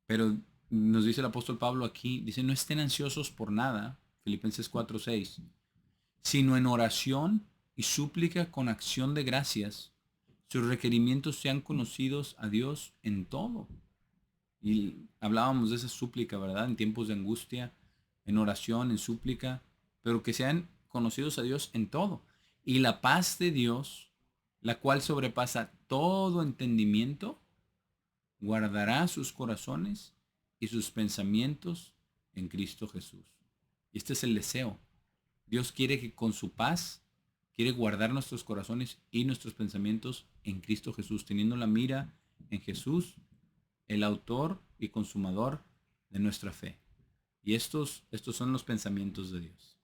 Pero nos dice el apóstol Pablo aquí, dice, no estén ansiosos por nada, Filipenses 4:6, sino en oración y súplica con acción de gracias, sus requerimientos sean conocidos a Dios en todo. Y hablábamos de esa súplica, ¿verdad? En tiempos de angustia, en oración, en súplica, pero que sean conocidos a Dios en todo. Y la paz de Dios, la cual sobrepasa todo entendimiento, guardará sus corazones y sus pensamientos en Cristo Jesús. Y este es el deseo. Dios quiere que con su paz, quiere guardar nuestros corazones y nuestros pensamientos en Cristo Jesús, teniendo la mira en Jesús, el autor y consumador de nuestra fe. Y estos son los pensamientos de Dios.